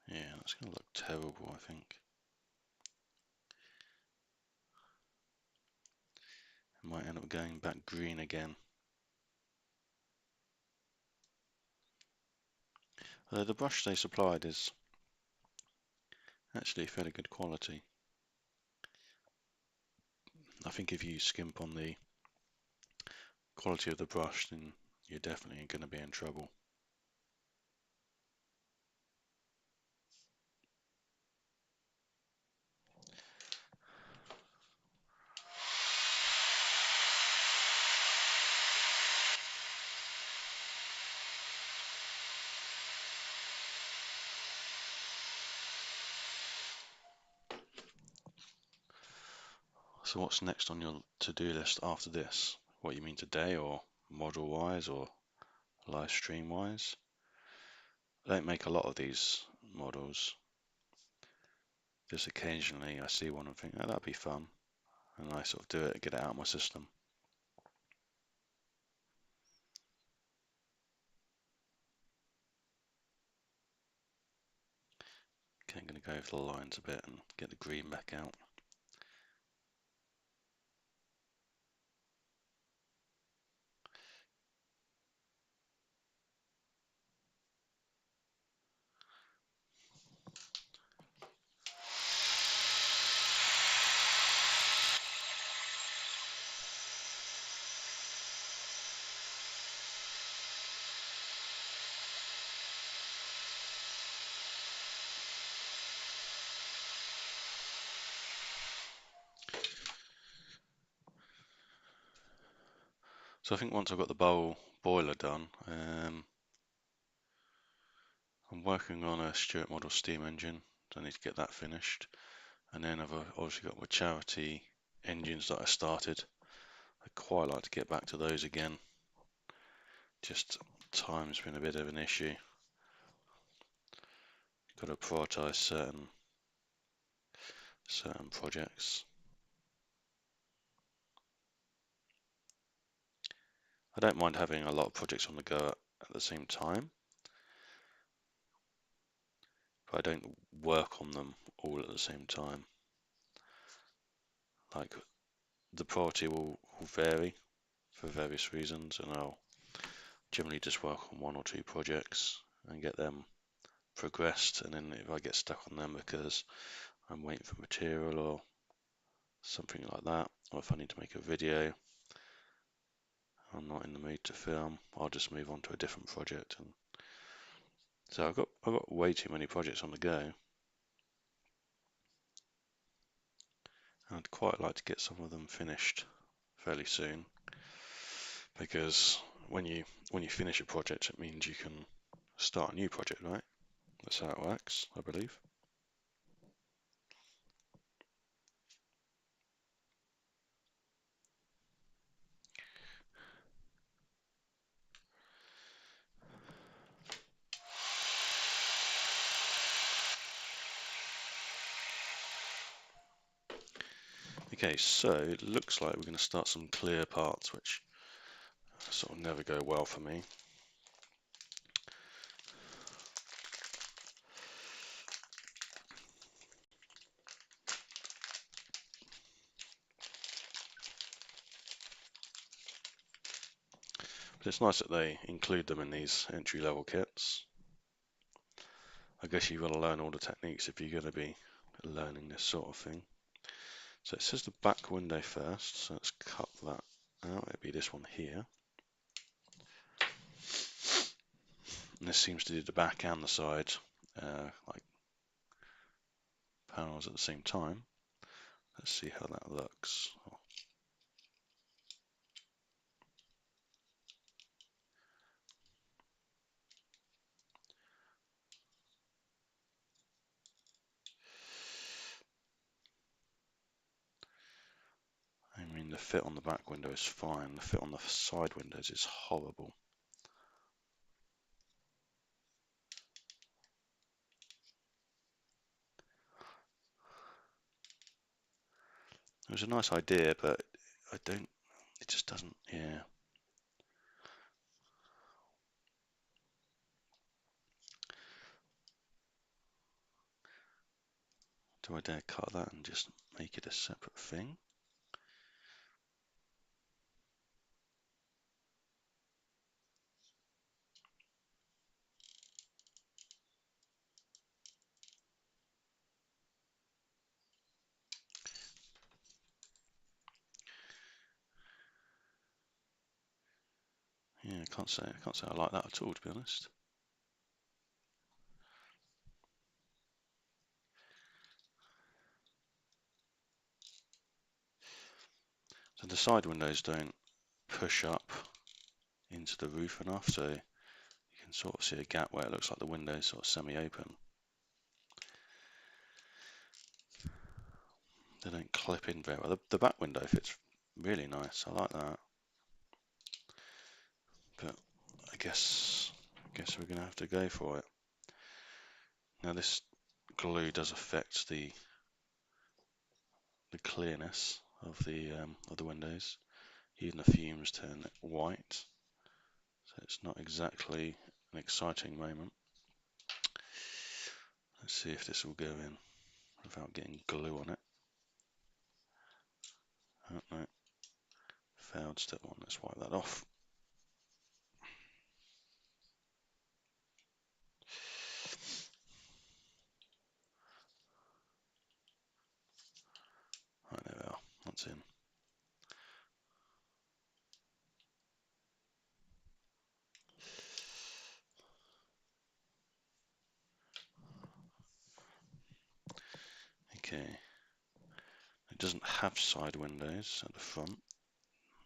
Yeah, that's going to look terrible, I think. It might end up going back green again. Although the brush they supplied is actually fairly good quality. I think if you skimp on the quality of the brush, then you're definitely going to be in trouble. So what's next on your to-do list after this? What you mean today, or model-wise, or live stream-wise? I don't make a lot of these models. Just occasionally I see one and think, oh, that'd be fun. And I sort of do it and get it out of my system. Okay, I'm going to go over the lines a bit and get the green back out. So I think once I've got the boiler done, I'm working on a Stuart model steam engine, so I need to get that finished. And then I've obviously got my charity engines that I started. I'd quite like to get back to those again. Just time's been a bit of an issue. Got to prioritise certain projects. I don't mind having a lot of projects on the go at the same time, but I don't work on them all at the same time. Like, the priority will vary for various reasons, and I'll generally just work on one or two projects and get them progressed, and then if I get stuck on them because I'm waiting for material or something like that, or if I need to make a video, I'm not in the mood to film, I'll just move on to a different project. And so I've got way too many projects on the go. I'd quite like to get some of them finished fairly soon, because when you finish a project, it means you can start a new project, right? That's how it works, I believe. Okay, so it looks like we're going to start some clear parts, which sort of never go well for me. But it's nice that they include them in these entry-level kits. I guess you've got to learn all the techniques if you're going to be learning this sort of thing. So it says the back window first, so let's cut that out. It'll be this one here. And this seems to do the back and the side, like panels at the same time. Let's see how that looks. I mean, the fit on the back window is fine. The fit on the side windows is horrible. It was a nice idea, but it just doesn't, yeah. Do I dare cut that and just make it a separate thing? Yeah, I can't say I like that at all, to be honest. So the side windows don't push up into the roof enough, so you can sort of see a gap where it looks like the window's sort of semi-open. they don't clip in very well. The back window fits really nice. I like that. But I guess we're gonna have to go for it. Now this glue does affect the clearness of the windows. Even the fumes turn it white, so it's not exactly an exciting moment. Let's see if this will go in without getting glue on it. Oh no, failed step one. Let's wipe that off. Right, there we are. That's in. Okay. It doesn't have side windows at the front.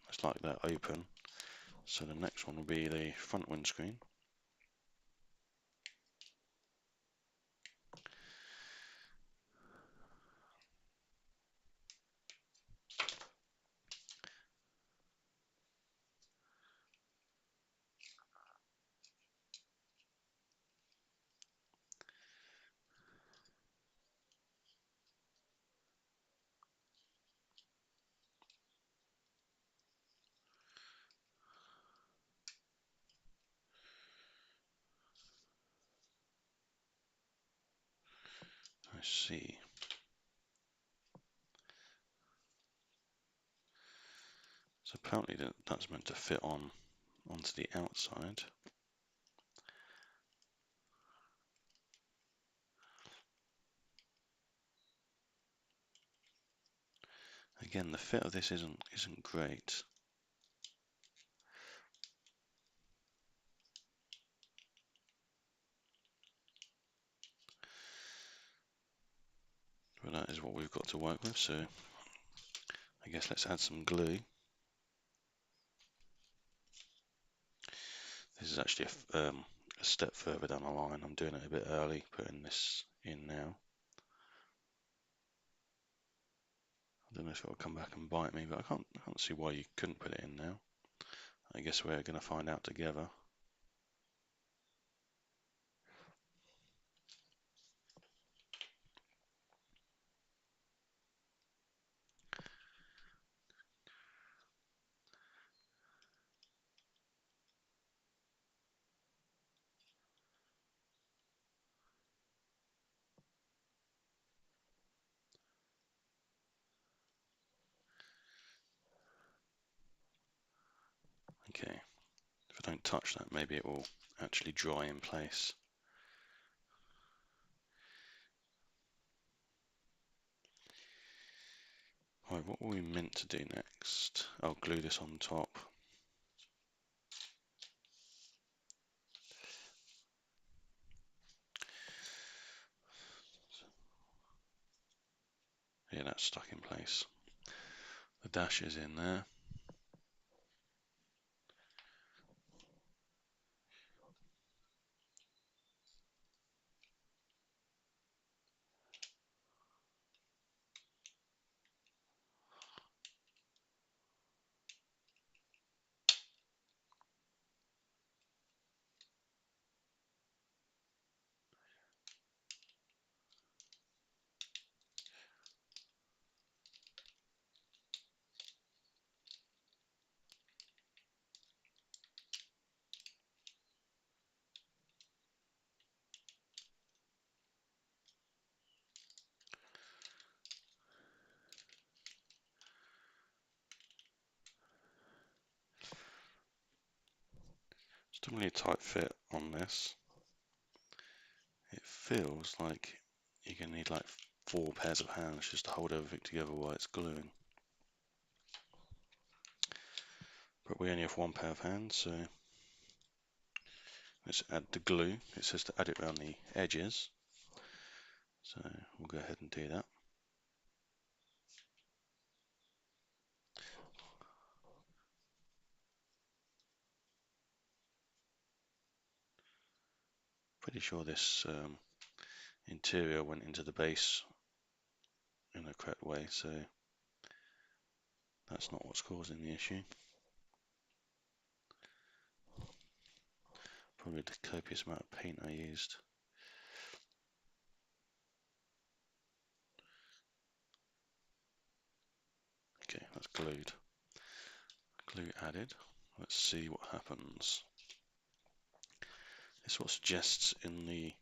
It's like they're open. So the next one will be the front windscreen. I see. So apparently that's meant to fit onto the outside. Again, the fit of this isn't great. But that is what we've got to work with, so I guess let's add some glue. This is actually a step further down the line. I'm doing it a bit early, putting this in now. I don't know if it will come back and bite me, but I can't see why you couldn't put it in now. I guess we're going to find out together. Okay, if I don't touch that, maybe it will actually dry in place. Right, what were we meant to do next? I'll glue this on top. Yeah, that's stuck in place. The dash is in there. Still really tight fit on this. It feels like you're going to need like 4 pairs of hands just to hold everything together while it's gluing. But we only have 1 pair of hands, so let's add the glue. It says to add it around the edges, so we'll go ahead and do that. Pretty sure this interior went into the base in the correct way, so that's not what's causing the issue. Probably the copious amount of paint I used. Okay, that's glued. Glue added. Let's see what happens. This is what suggests in the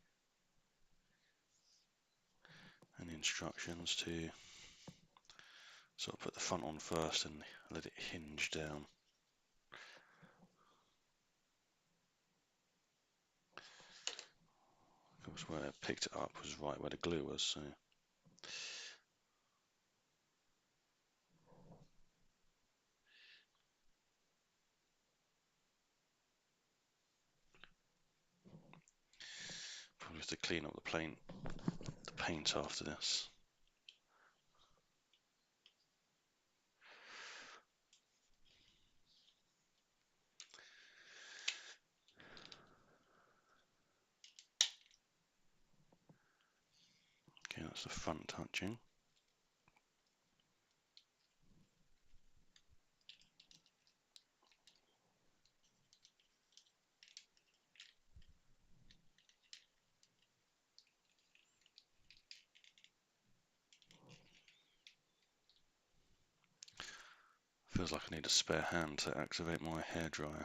instructions to sort of put the front on first and let it hinge down. Of course, where I picked it up was right where the glue was, so probably have to clean up the paint after this. Okay, that's the front touching. Feels like I need a spare hand to activate my hairdryer.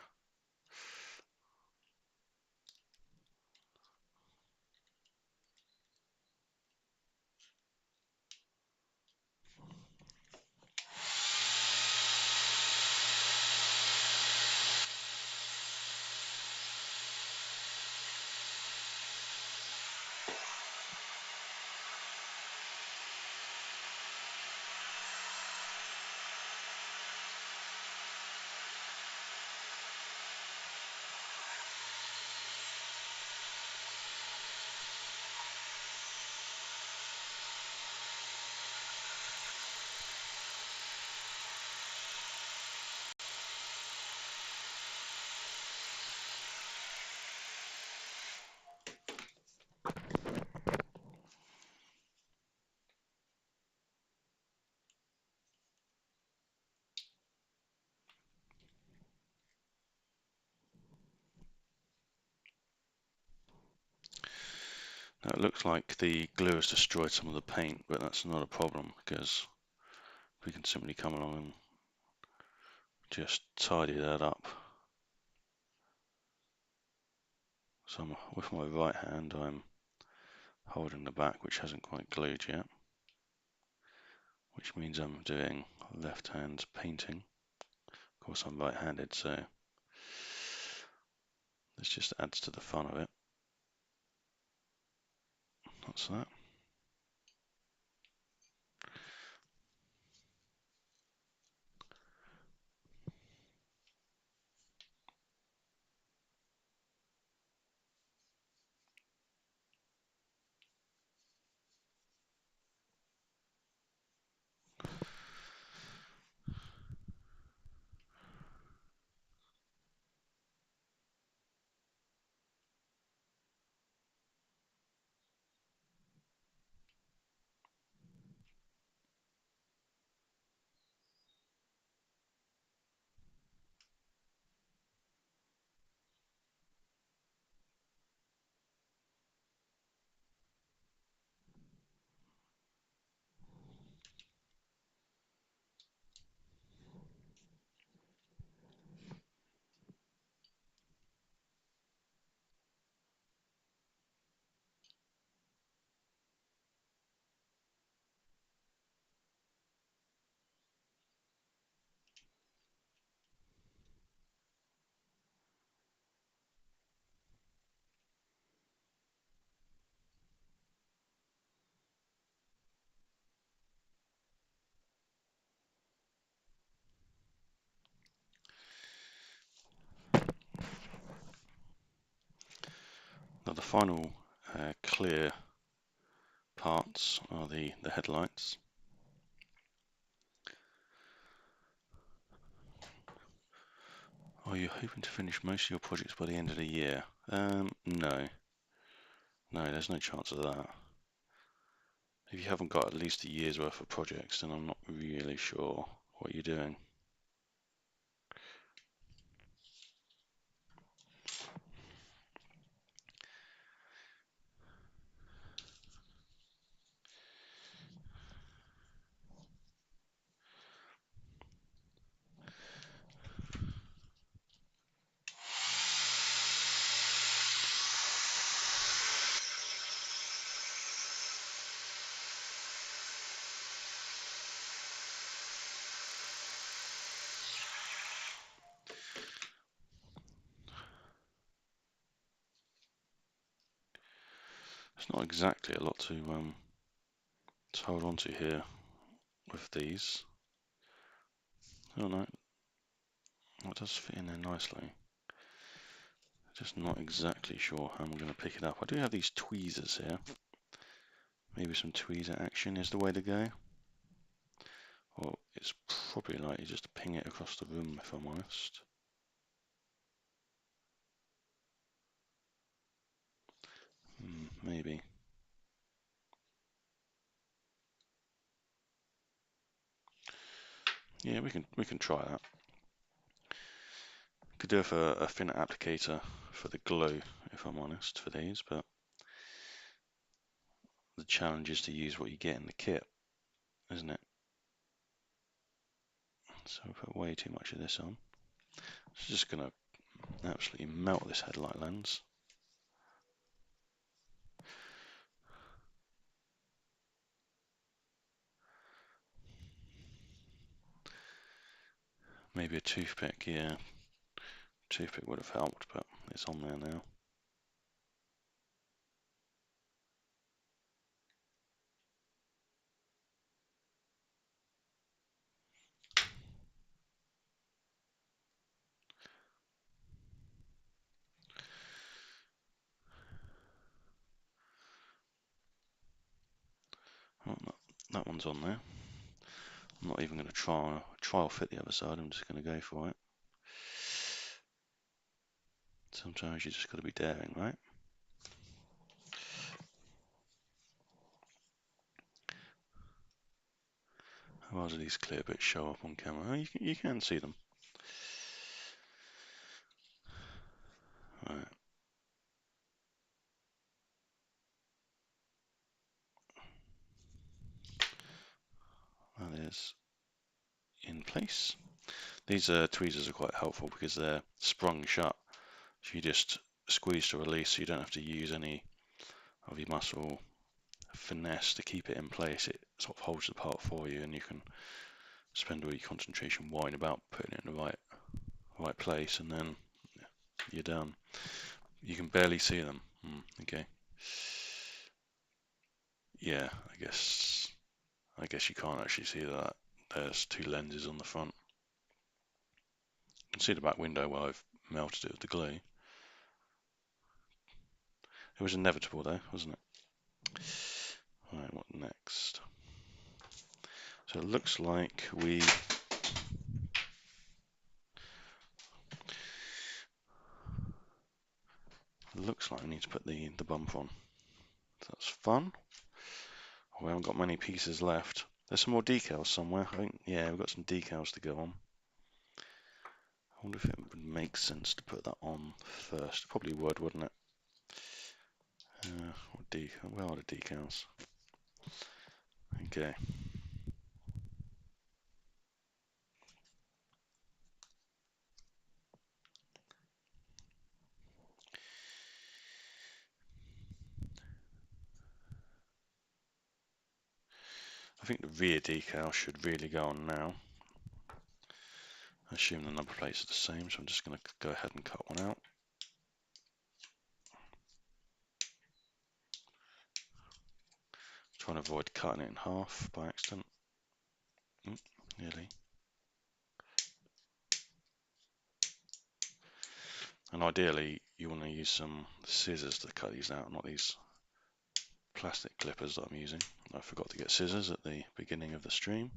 Now it looks like the glue has destroyed some of the paint, but that's not a problem because we can simply come along and just tidy that up. So with my right hand I'm holding the back, which hasn't quite glued yet, which means I'm doing left hand painting. Of course I'm right-handed, so this just adds to the fun of it. That's that. Now the final clear parts are the headlights. Are you hoping to finish most of your projects by the end of the year? No. No, there's no chance of that. If you haven't got at least a year's worth of projects, then I'm not really sure what you're doing. It's not exactly a lot to hold on to here with these. Oh no, that does fit in there nicely. Just not exactly sure how I'm going to pick it up. I do have these tweezers here. Maybe some tweezer action is the way to go. Or it's probably likely just to ping it across the room, if I'm honest. Maybe. Yeah, we can try that. Could do a thinner applicator for the glue, if I'm honest, for these, but the challenge is to use what you get in the kit, isn't it? So we put way too much of this on. It's just going to absolutely melt this headlight lens. Maybe a toothpick, yeah. Toothpick would have helped, but it's on there now. Oh, no, that one's on there. I'm not even going to trial fit the other side, I'm just going to go for it. Sometimes you just got to be daring, right? How well do these clear bits show up on camera? Oh, you can see them. Right. That is in place. These tweezers are quite helpful because they're sprung shut. So you just squeeze to release, so you don't have to use any of your muscle finesse to keep it in place. It sort of holds the part for you, and you can spend all your concentration worrying about putting it in the right place, and then you're done. You can barely see them. Okay. Yeah, I guess you can't actually see that. There's two lenses on the front. You can see the back window where I've melted it with the glue. It was inevitable though, wasn't it? Right, what next? So it looks like we need to put the bumper on. So that's fun. We haven't got many pieces left. There's some more decals somewhere. I think, yeah, we've got some decals to go on. I wonder if it would make sense to put that on first. Probably would, wouldn't it? Where are the decals? Okay. I think the rear decal should really go on now. I assume the number plates are the same, so I'm just going to go ahead and cut one out. Trying to avoid cutting it in half by accident. Nearly. And ideally, you want to use some scissors to cut these out, not these plastic clippers that I'm using. I forgot to get scissors at the beginning of the stream.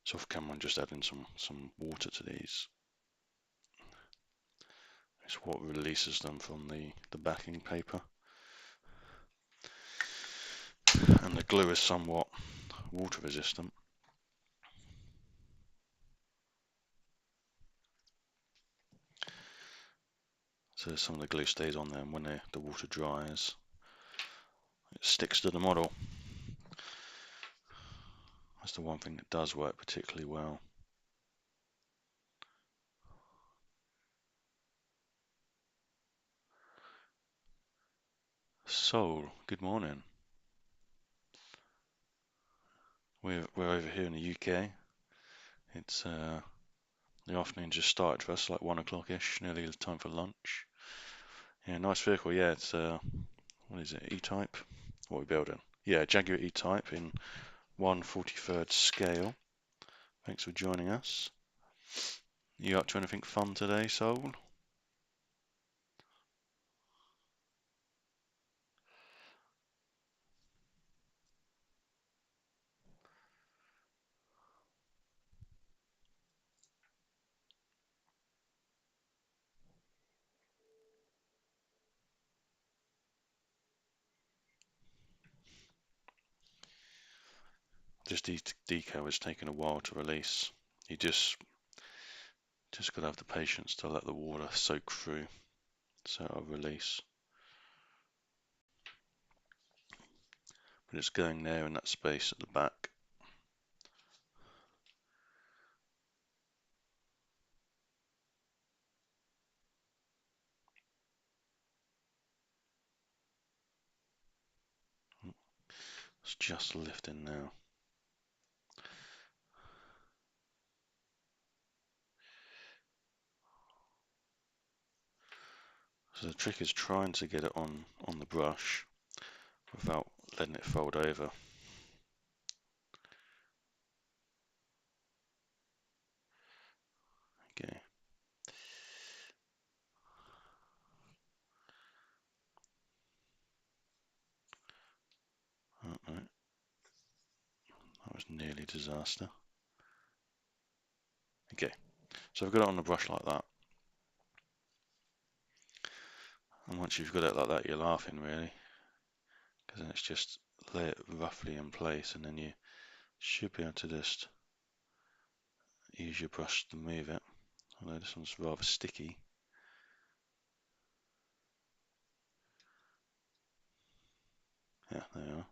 So off camera I'm just adding some water to these. It's what releases them from the backing paper. And the glue is somewhat water resistant. So some of the glue stays on there, and when the water dries, it sticks to the model. That's the one thing that does work particularly well. Sol, good morning. We're over here in the UK. It's the afternoon just started for us, like 1 o'clock-ish, nearly the time for lunch. Yeah, nice vehicle. Yeah, it's what is it? E-Type. What are we building? Yeah, Jaguar E-Type in 1/43 scale. Thanks for joining us. You up to anything fun today, Sol? This decal is taking a while to release. You just gotta have the patience to let the water soak through so it'll release. But it's going there in that space at the back. It's just lifting now. So the trick is trying to get it on the brush without letting it fold over. Okay. Oh, no. That was nearly a disaster. Okay. So I've got it on the brush like that. And once you've got it like that, you're laughing really. Because then it's just lay it roughly in place and then you should be able to just use your brush to move it. Although this one's rather sticky. Yeah, there you are.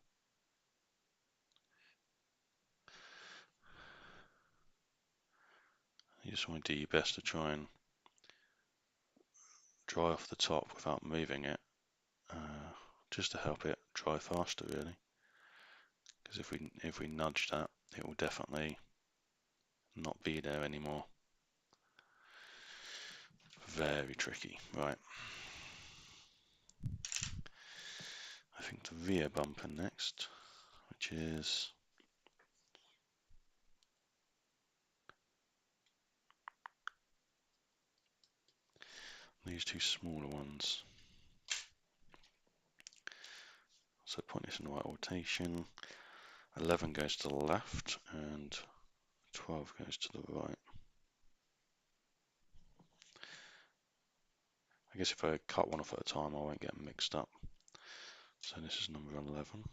You just want to do your best to try and dry off the top without moving it, just to help it dry faster really. Because if we nudge that, it will definitely not be there anymore. Very tricky. Right. I think the rear bumper next, which is these two smaller ones. So point this in the right rotation. 11 goes to the left and 12 goes to the right. I guess if I cut one off at a time, I won't get them mixed up. So this is number 11.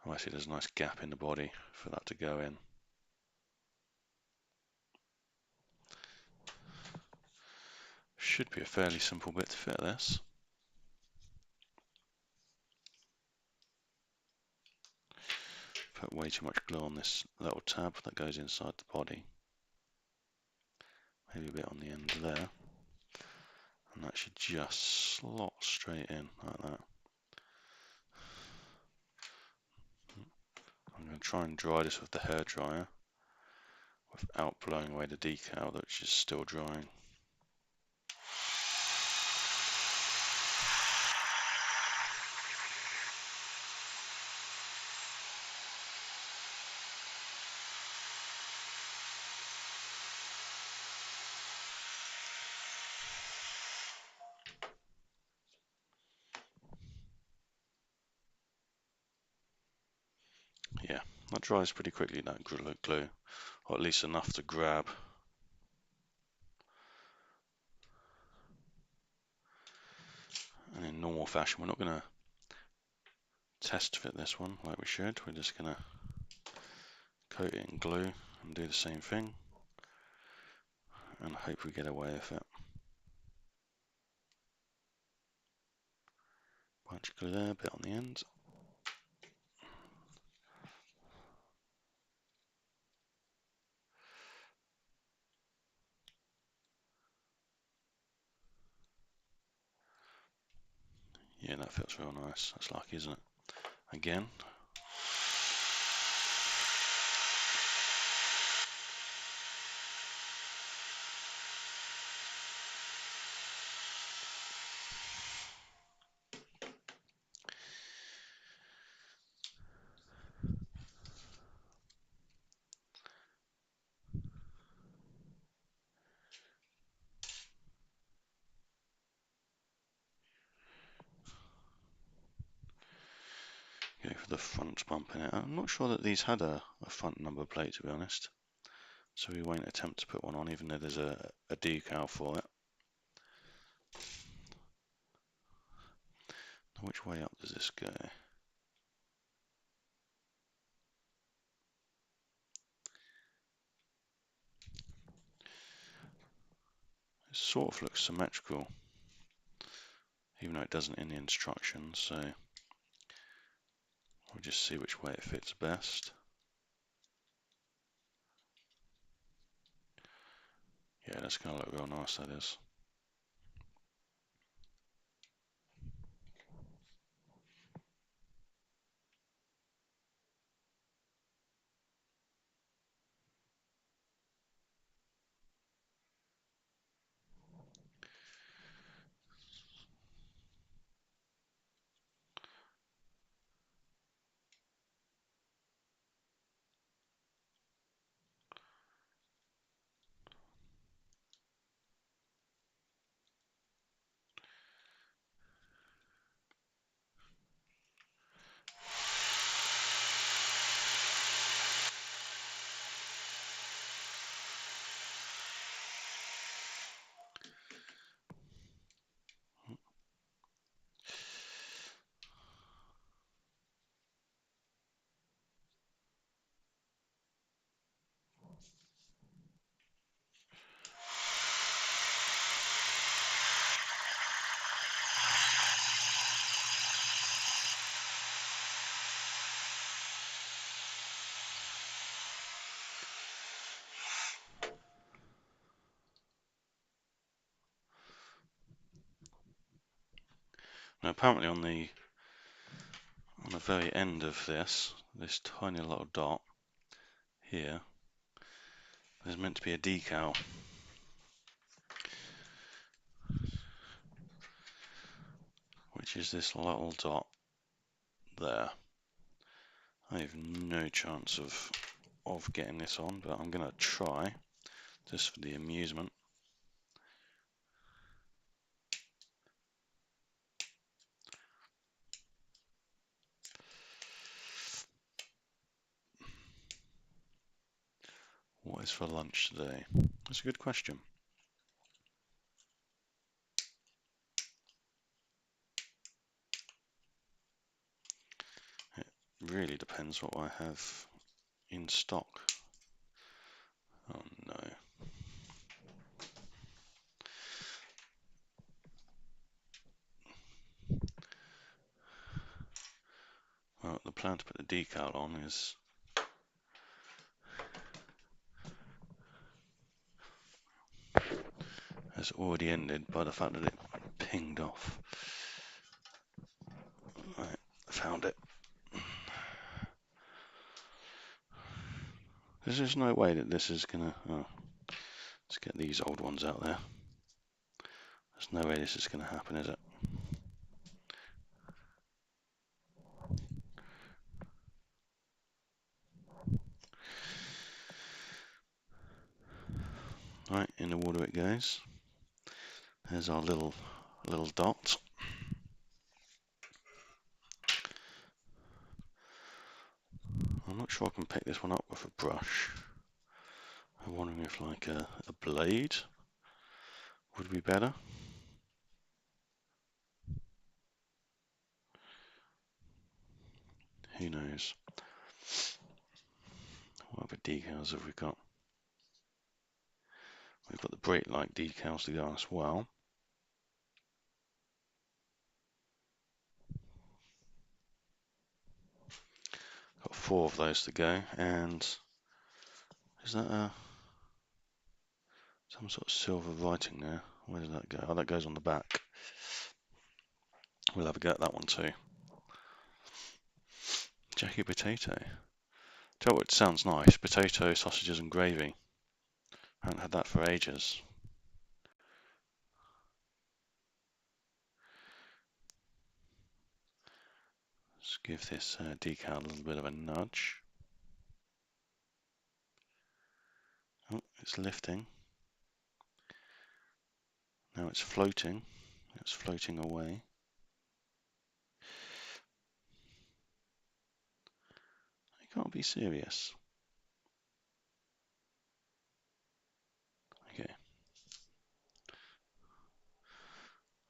Oh, I see there's a nice gap in the body for that to go in. Should be a fairly simple bit to fit this. Put way too much glue on this little tab that goes inside the body. Maybe a bit on the end there. And that should just slot straight in like that. I'm going to try and dry this with the hairdryer without blowing away the decal, which is still drying. That dries pretty quickly, that glue, or at least enough to grab. And in normal fashion, we're not going to test fit this one like we should. We're just going to coat it in glue and do the same thing and hope we get away with it. Bunch of glue there, a bit on the end. Yeah, that feels real nice. That's lucky, isn't it? Again. Go for the front bump in it. I'm not sure that these had a front number plate, to be honest. So we won't attempt to put one on, even though there's a decal for it. Which way up does this go? It sort of looks symmetrical, even though it doesn't in the instructions, so we'll just see which way it fits best. Yeah, that's going to look real nice, that is. Now apparently on the very end of this tiny little dot here, there's meant to be a decal. Which is this little dot there. I have no chance of getting this on, but I'm going to try, just for the amusement. What is for lunch today? That's a good question. It really depends what I have in stock. Oh no. Well, the plan to put the decal on has already ended by the fact that it pinged off. Right, found it. There's just no way that this is gonna. Oh, let's get these old ones out there. There's no way this is gonna happen, is it? Right, in the water it goes. There's our little dot. I'm I'm not sure I can pick this one up with a brush. I'm wondering if like a blade would be better. Who knows? What other decals have we got? We've got the brake light decals to go as well. Got 4 of those to go, and is that some sort of silver writing there? Where does that go? Oh, that goes on the back. We'll have a go at that one too. Jaguar potato. Tell you what, it sounds nice. Potato, sausages and gravy. I haven't had that for ages. Let's give this decal a little bit of a nudge. Oh, it's lifting. Now it's floating. It's floating away. You can't be serious. Okay.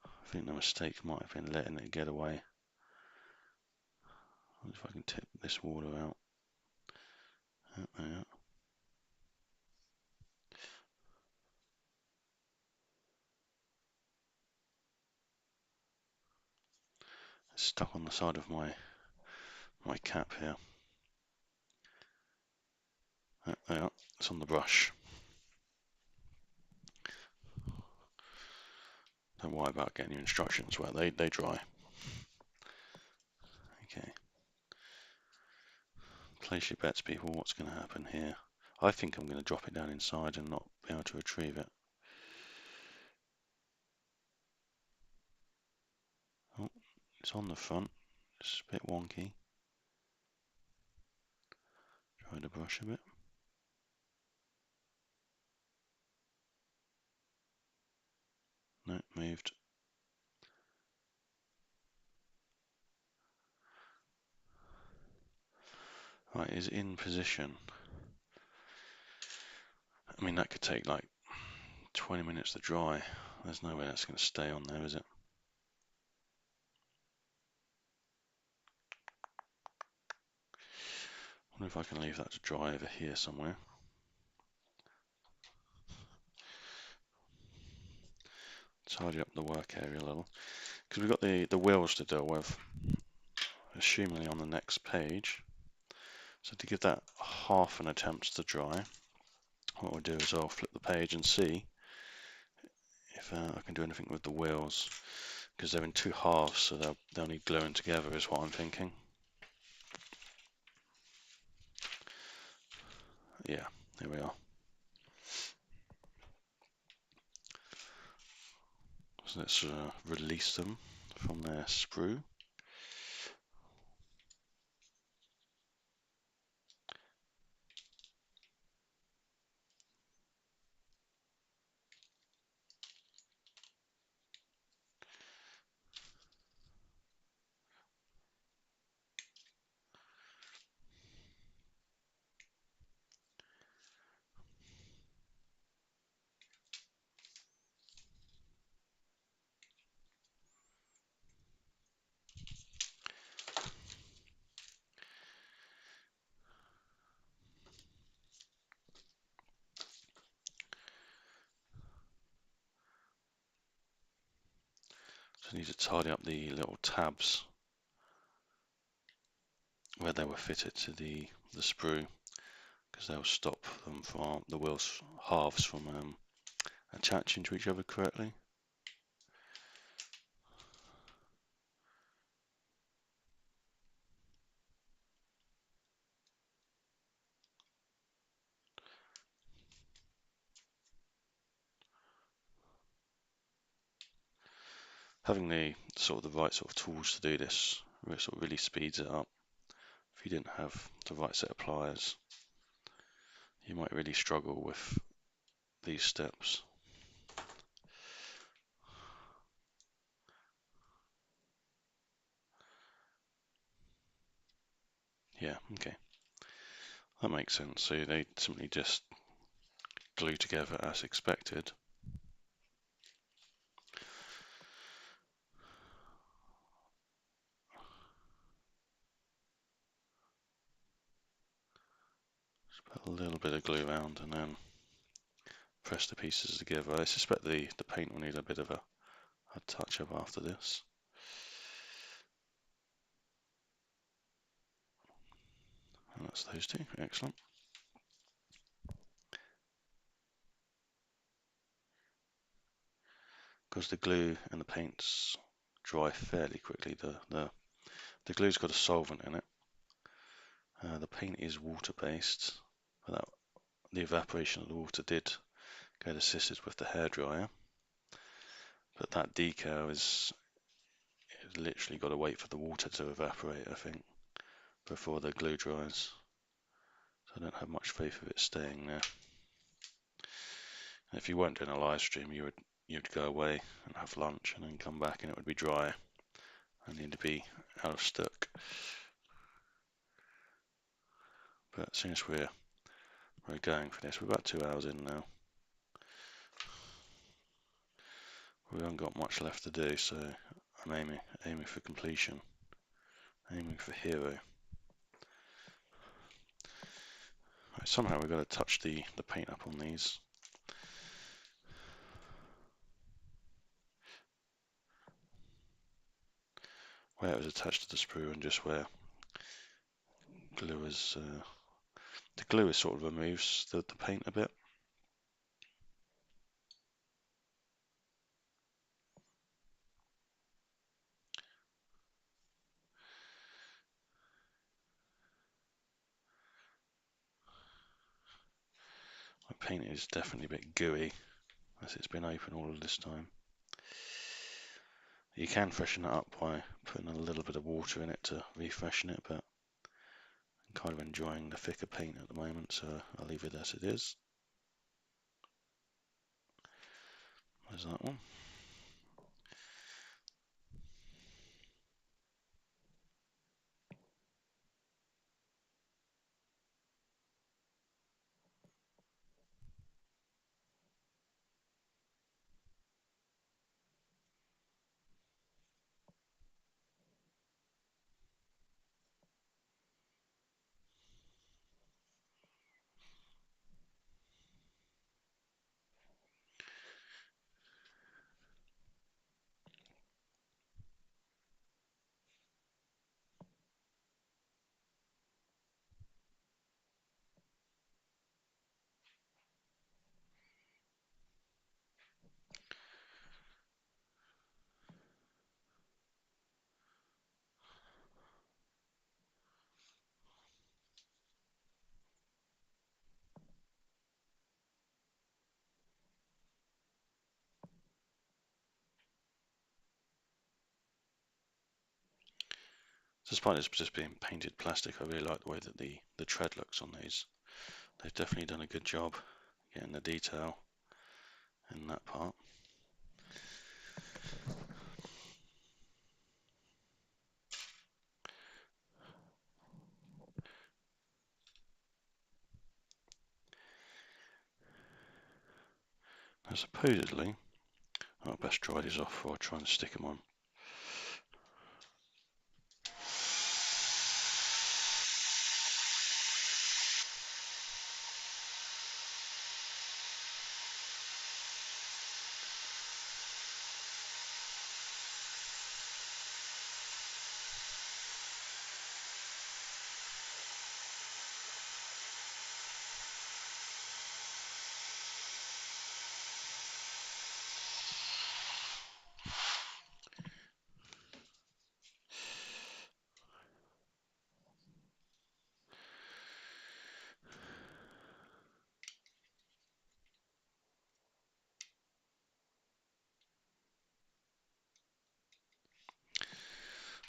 I think the mistake might have been letting it get away. I wonder if I can tip this water out. There. It's stuck on the side of my cap here. There, it's on the brush. Don't worry about getting your instructions where they dry. Okay. Place your bets, people. What's going to happen here? I think I'm going to drop it down inside and not be able to retrieve it. Oh, it's on the front. It's a bit wonky. Try to brush a bit. No, moved. Right, is in position. I mean, that could take like 20 minutes to dry. There's no way that's going to stay on there, is it? I wonder if I can leave that to dry over here somewhere. Tidy up the work area a little. Because we've got the wheels to deal with, assumingly on the next page. So to give that half an attempt to dry, what we'll do is I'll flip the page and see if I can do anything with the wheels, because they're in 2 halves, so they'll need gluing together is what I'm thinking. Yeah, there we are. So let's release them from their sprue. So I need to tidy up the little tabs where they were fitted to the sprue, because they'll stop them from the wheels halves from attaching to each other correctly. Having the right sort of tools to do this really speeds it up. If you didn't have the right set of pliers, you might really struggle with these steps. Yeah, okay. That makes sense. So they simply just glue together as expected. Just put a little bit of glue around and then press the pieces together. I suspect the paint will need a bit of a touch up after this. And that's those two. Excellent. Because the glue and the paints dry fairly quickly, the glue's got a solvent in it. The paint is water-based, but the evaporation of the water did get assisted with the hairdryer. But that decal is literally got to wait for the water to evaporate, I think, before the glue dries. So I don't have much faith of it staying there. And if you weren't doing a live stream, you'd go away and have lunch and then come back and it would be dry and need to be out of stock. But as soon as we're going for this, we're about 2 hours in now. We haven't got much left to do, so I'm aiming for completion, aiming for hero. Right, somehow we've got to touch the paint up on these. Where it was attached to the sprue and just where glue is, the glue is sort of removes the paint a bit. My paint is definitely a bit gooey as it's been open all of this time. You can freshen it up by putting a little bit of water in it to refreshen it, but I'm kind of enjoying the thicker paint at the moment, so I'll leave it as it is. There's that one. Despite this just being painted plastic, I really like the way that the tread looks on these. They've definitely done a good job getting the detail in that part. Now supposedly, I'll best dry these off before I try and stick them on.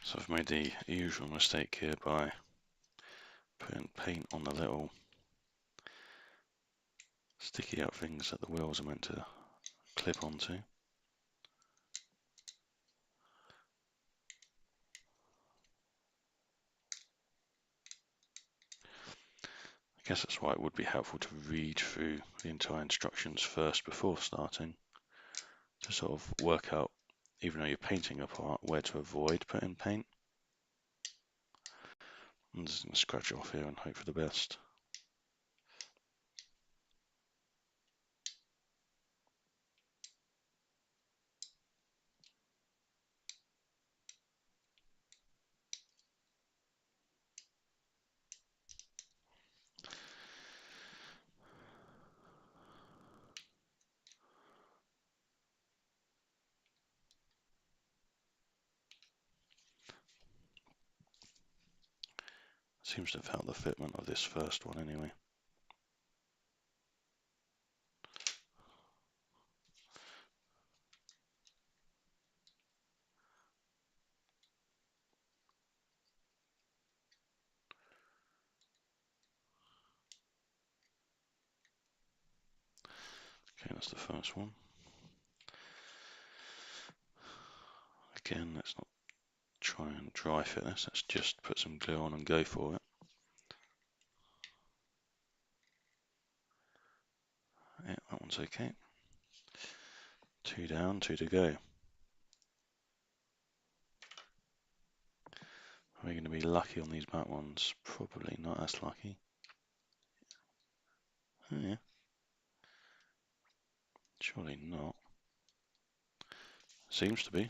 So I've made the usual mistake here by putting paint on the little sticky out things that the wheels are meant to clip onto. guess that's why it would be helpful to read through the entire instructions first before starting, to sort of work out, even though you're painting a part, where to avoid putting paint. I'm just going to scratch it off here and hope for the best. Seems to have helped the fitment of this first one anyway. Okay, that's the first one. Again, let's not try and dry fit this, let's just put some glue on and go for it. Yeah, that one's okay. 2 down, 2 to go. Are we going to be lucky on these back ones? Probably not as lucky. Oh, yeah. Surely not. Seems to be.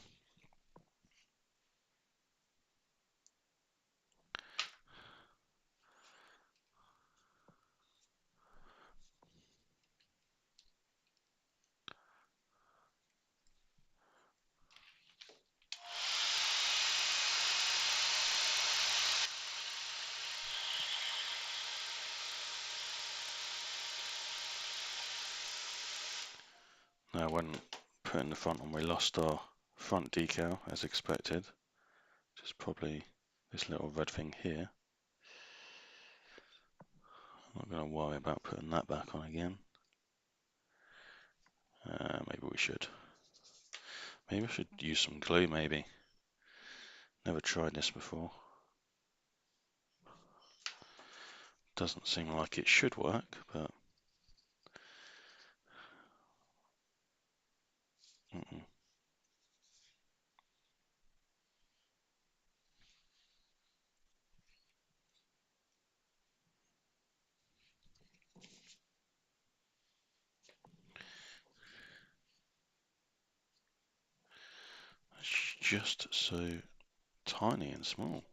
Now, when putting the front on, we lost our front decal as expected, which is probably this little red thing here. I'm not going to worry about putting that back on again. Maybe we should. Maybe I should use some glue, maybe. Never tried this before. Doesn't seem like it should work, but... It's just so tiny and small.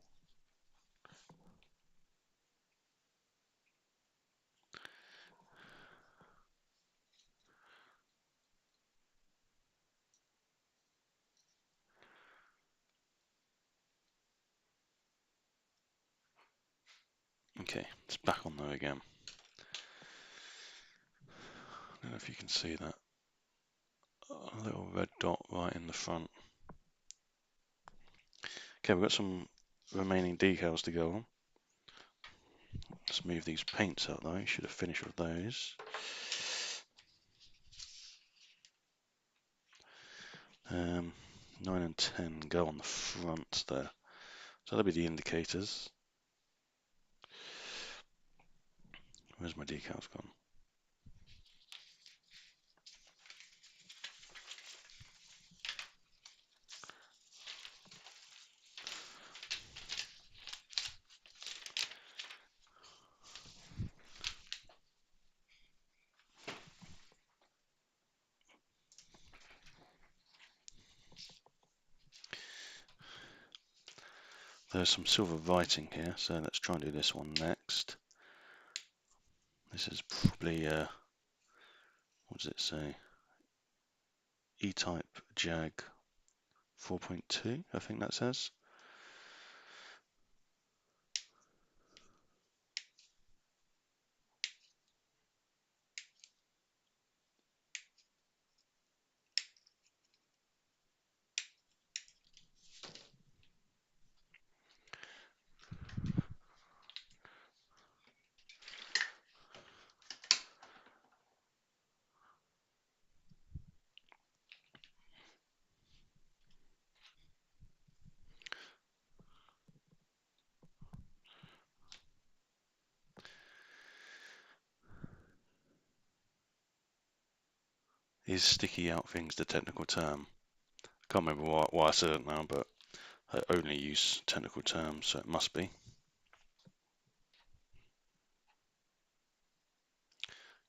Okay, it's back on there again. I don't know if you can see that. A little red dot right in the front. Okay, we've got some remaining decals to go on. Let's move these paints out though, should have finished with those. 9 and 10 go on the front there. So that'll be the indicators. Where's my decals gone? There's some silver writing here, so let's try and do this one next. This is probably, what does it say? E-type Jag 4.2, I think that says. Is sticky out things the technical term? I can't remember why I said it now, but I only use technical terms, so it must be.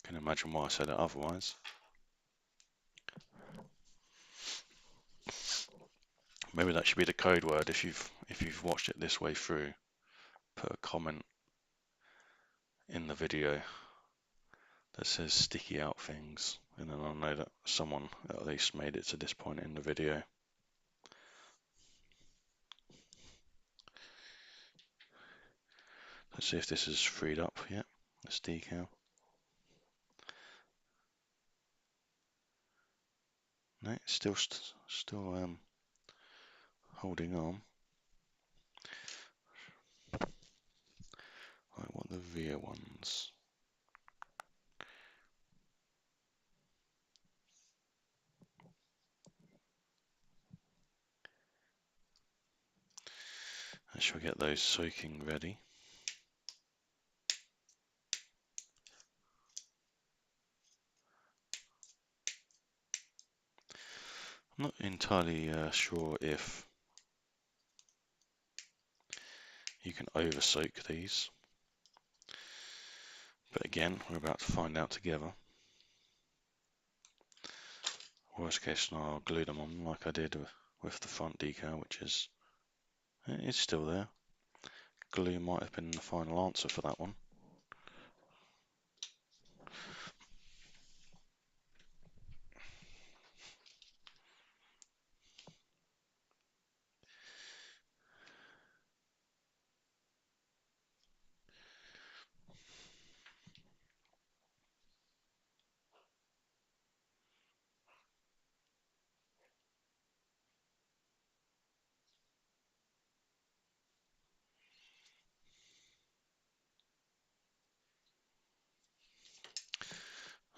Can imagine why I said it otherwise. Maybe that should be the code word if you've watched it this way through. Put a comment in the video that says sticky out things, and then I'll know that someone at least made it to this point in the video. Let's see if this is freed up yet. This decal. No, it's still holding on. I want the rear ones. I shall get those soaking ready. I'm not entirely sure if you can over soak these, but again, we're about to find out together. Worst case scenario, I'll glue them on like I did with the front decal, which is it's still there. Glue might have been the final answer for that one.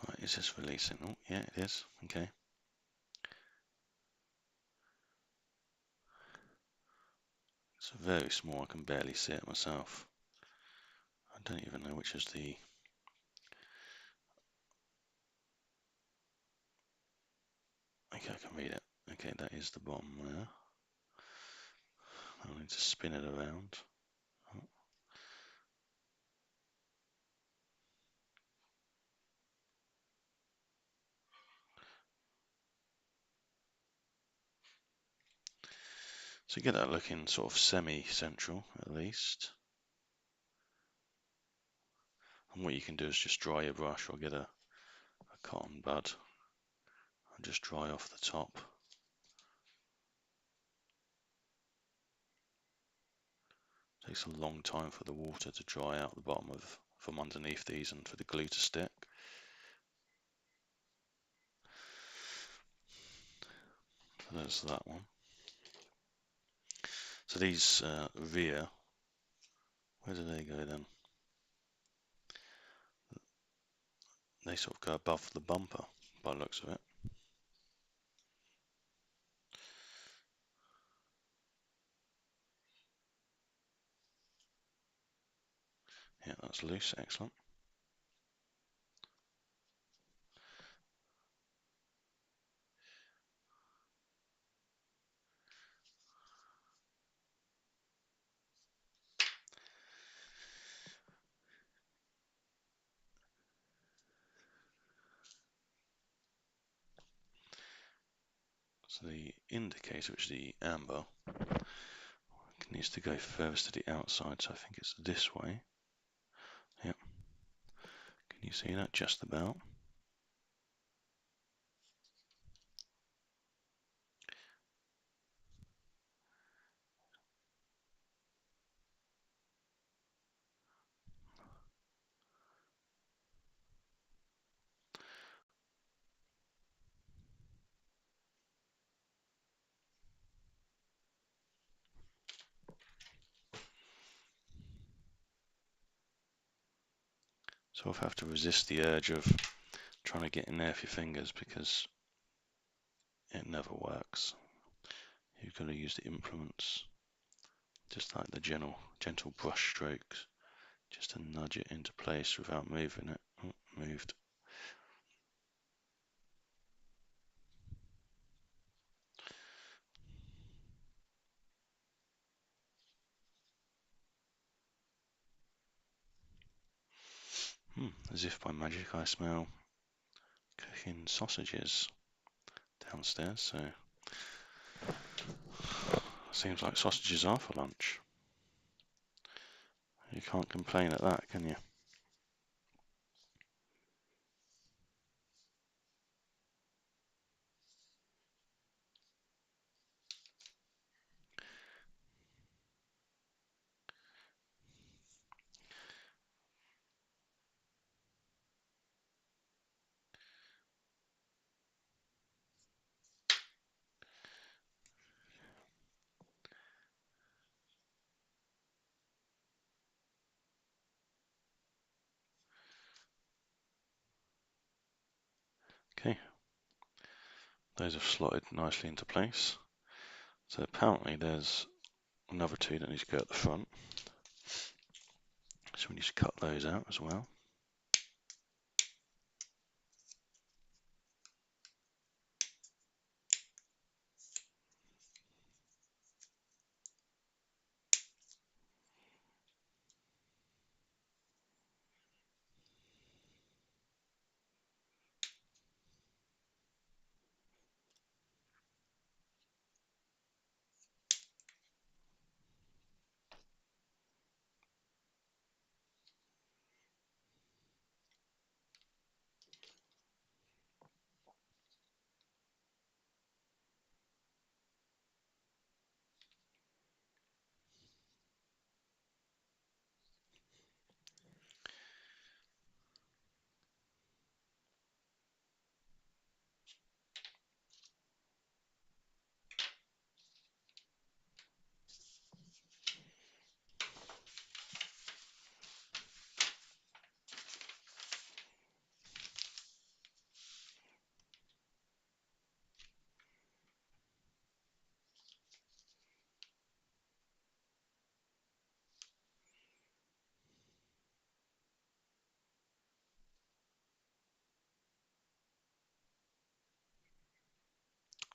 Right, is this releasing? Oh, yeah, it is. Okay. It's very small, I can barely see it myself. I don't even know which is the... Okay, I can read it. Okay, that is the bottom there. I need to spin it around. Oh. So get that looking sort of semi-central at least. And what you can do is just dry your brush or get a cotton bud and just dry off the top. It takes a long time for the water to dry out the bottom from underneath these and for the glue to stick. So there's that one. So these rear, where do they go then? They sort of go above the bumper by the looks of it. Yeah, that's loose, excellent. So the indicator, which is the amber, needs to go furthest to the outside, so I think it's this way. Yep. Can you see that? Just about. So I'll have to resist the urge of trying to get in there with your fingers because it never works. You've got to use the implements, just like the gentle brush strokes, just to nudge it into place without moving it. Oh, moved. As if by magic I smell cooking sausages downstairs, so seems like sausages are for lunch. You can't complain at that, can you? Okay, those have slotted nicely into place. So apparently there's another two that need to go at the front. So we need to cut those out as well.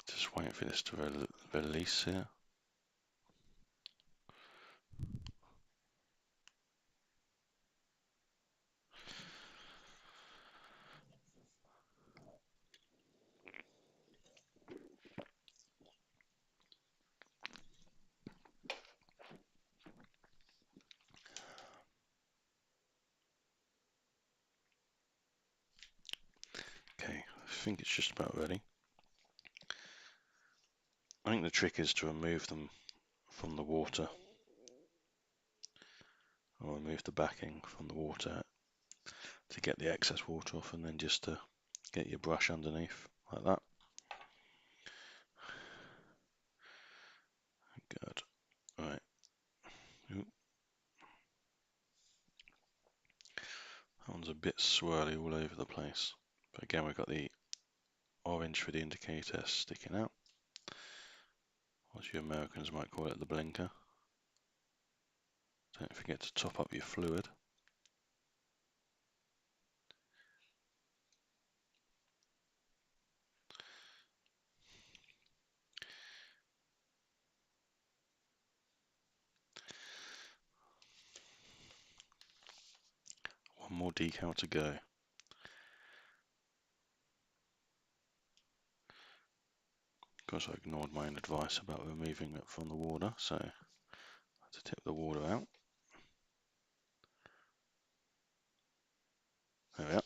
Just waiting for this to release here. Okay, I think it's just about ready. I think the trick is to remove them from the water, or remove the backing from the water to get the excess water off, and then just to get your brush underneath like that. Good. Right. Ooh. That one's a bit swirly all over the place. But again, we've got the orange for the indicator sticking out. As you Americans might call it, the blinker. Don't forget to top up your fluid. One more decal to go. Of course, I ignored my own advice about removing it from the water, so I had to tip the water out. There we are.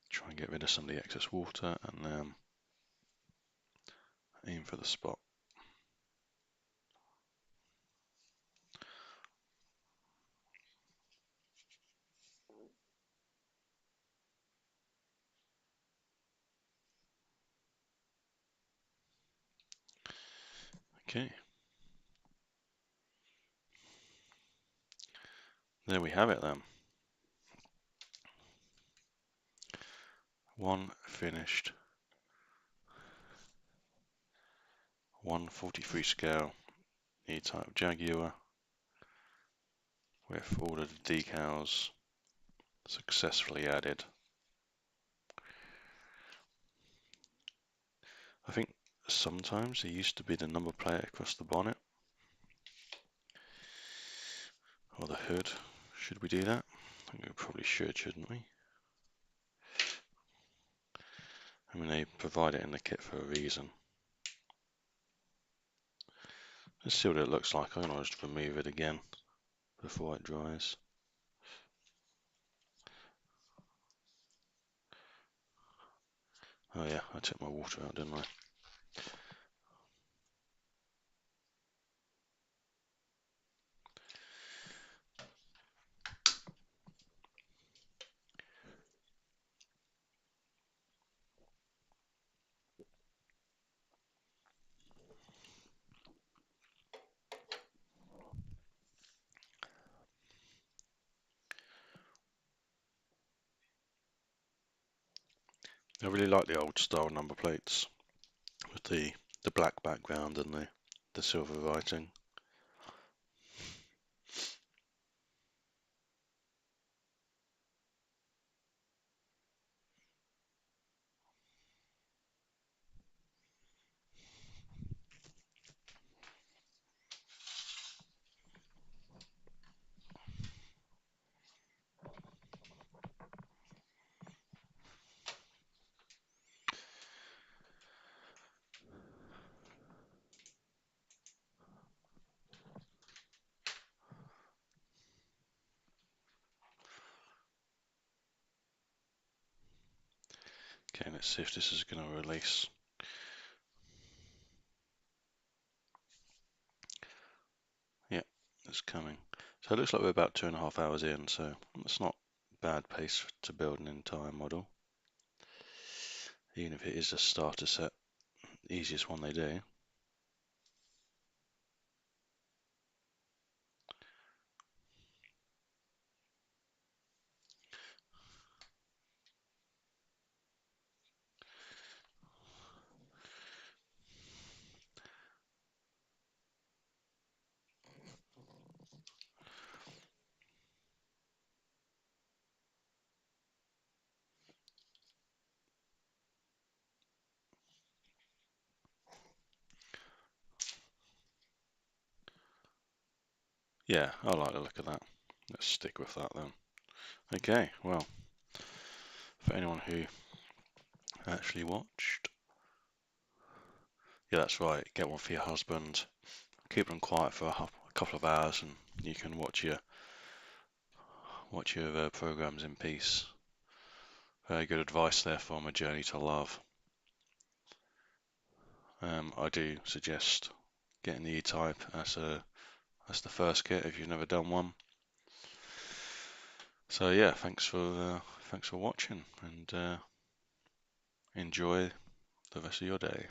Try and get rid of some of the excess water, and aim for the spot. Okay. There we have it then. One finished 143 scale E-type Jaguar with all of the decals successfully added. I think sometimes there used to be the number plate across the bonnet or the hood. Should we do that? I think we probably should, shouldn't we? I mean, they provide it in the kit for a reason. Let's see what it looks like. I'm going to just remove it again before it dries. Oh yeah, I took my water out, didn't I? I really like the old style number plates with the black background and the silver writing. Okay, let's see if this is going to release. Yeah, it's coming. So it looks like we're about 2.5 hours in, so it's not bad pace to build an entire model. Even if it is a starter set, easiest one they do. Yeah, I like the look of that. Let's stick with that then. Okay, well, for anyone who actually watched, yeah, that's right. Get one for your husband. Keep them quiet for a couple of hours, and you can watch your programs in peace. Very good advice there from A Journey to Love. I do suggest getting the E-Type as the first kit if you've never done one. So yeah, thanks for watching, and enjoy the rest of your day.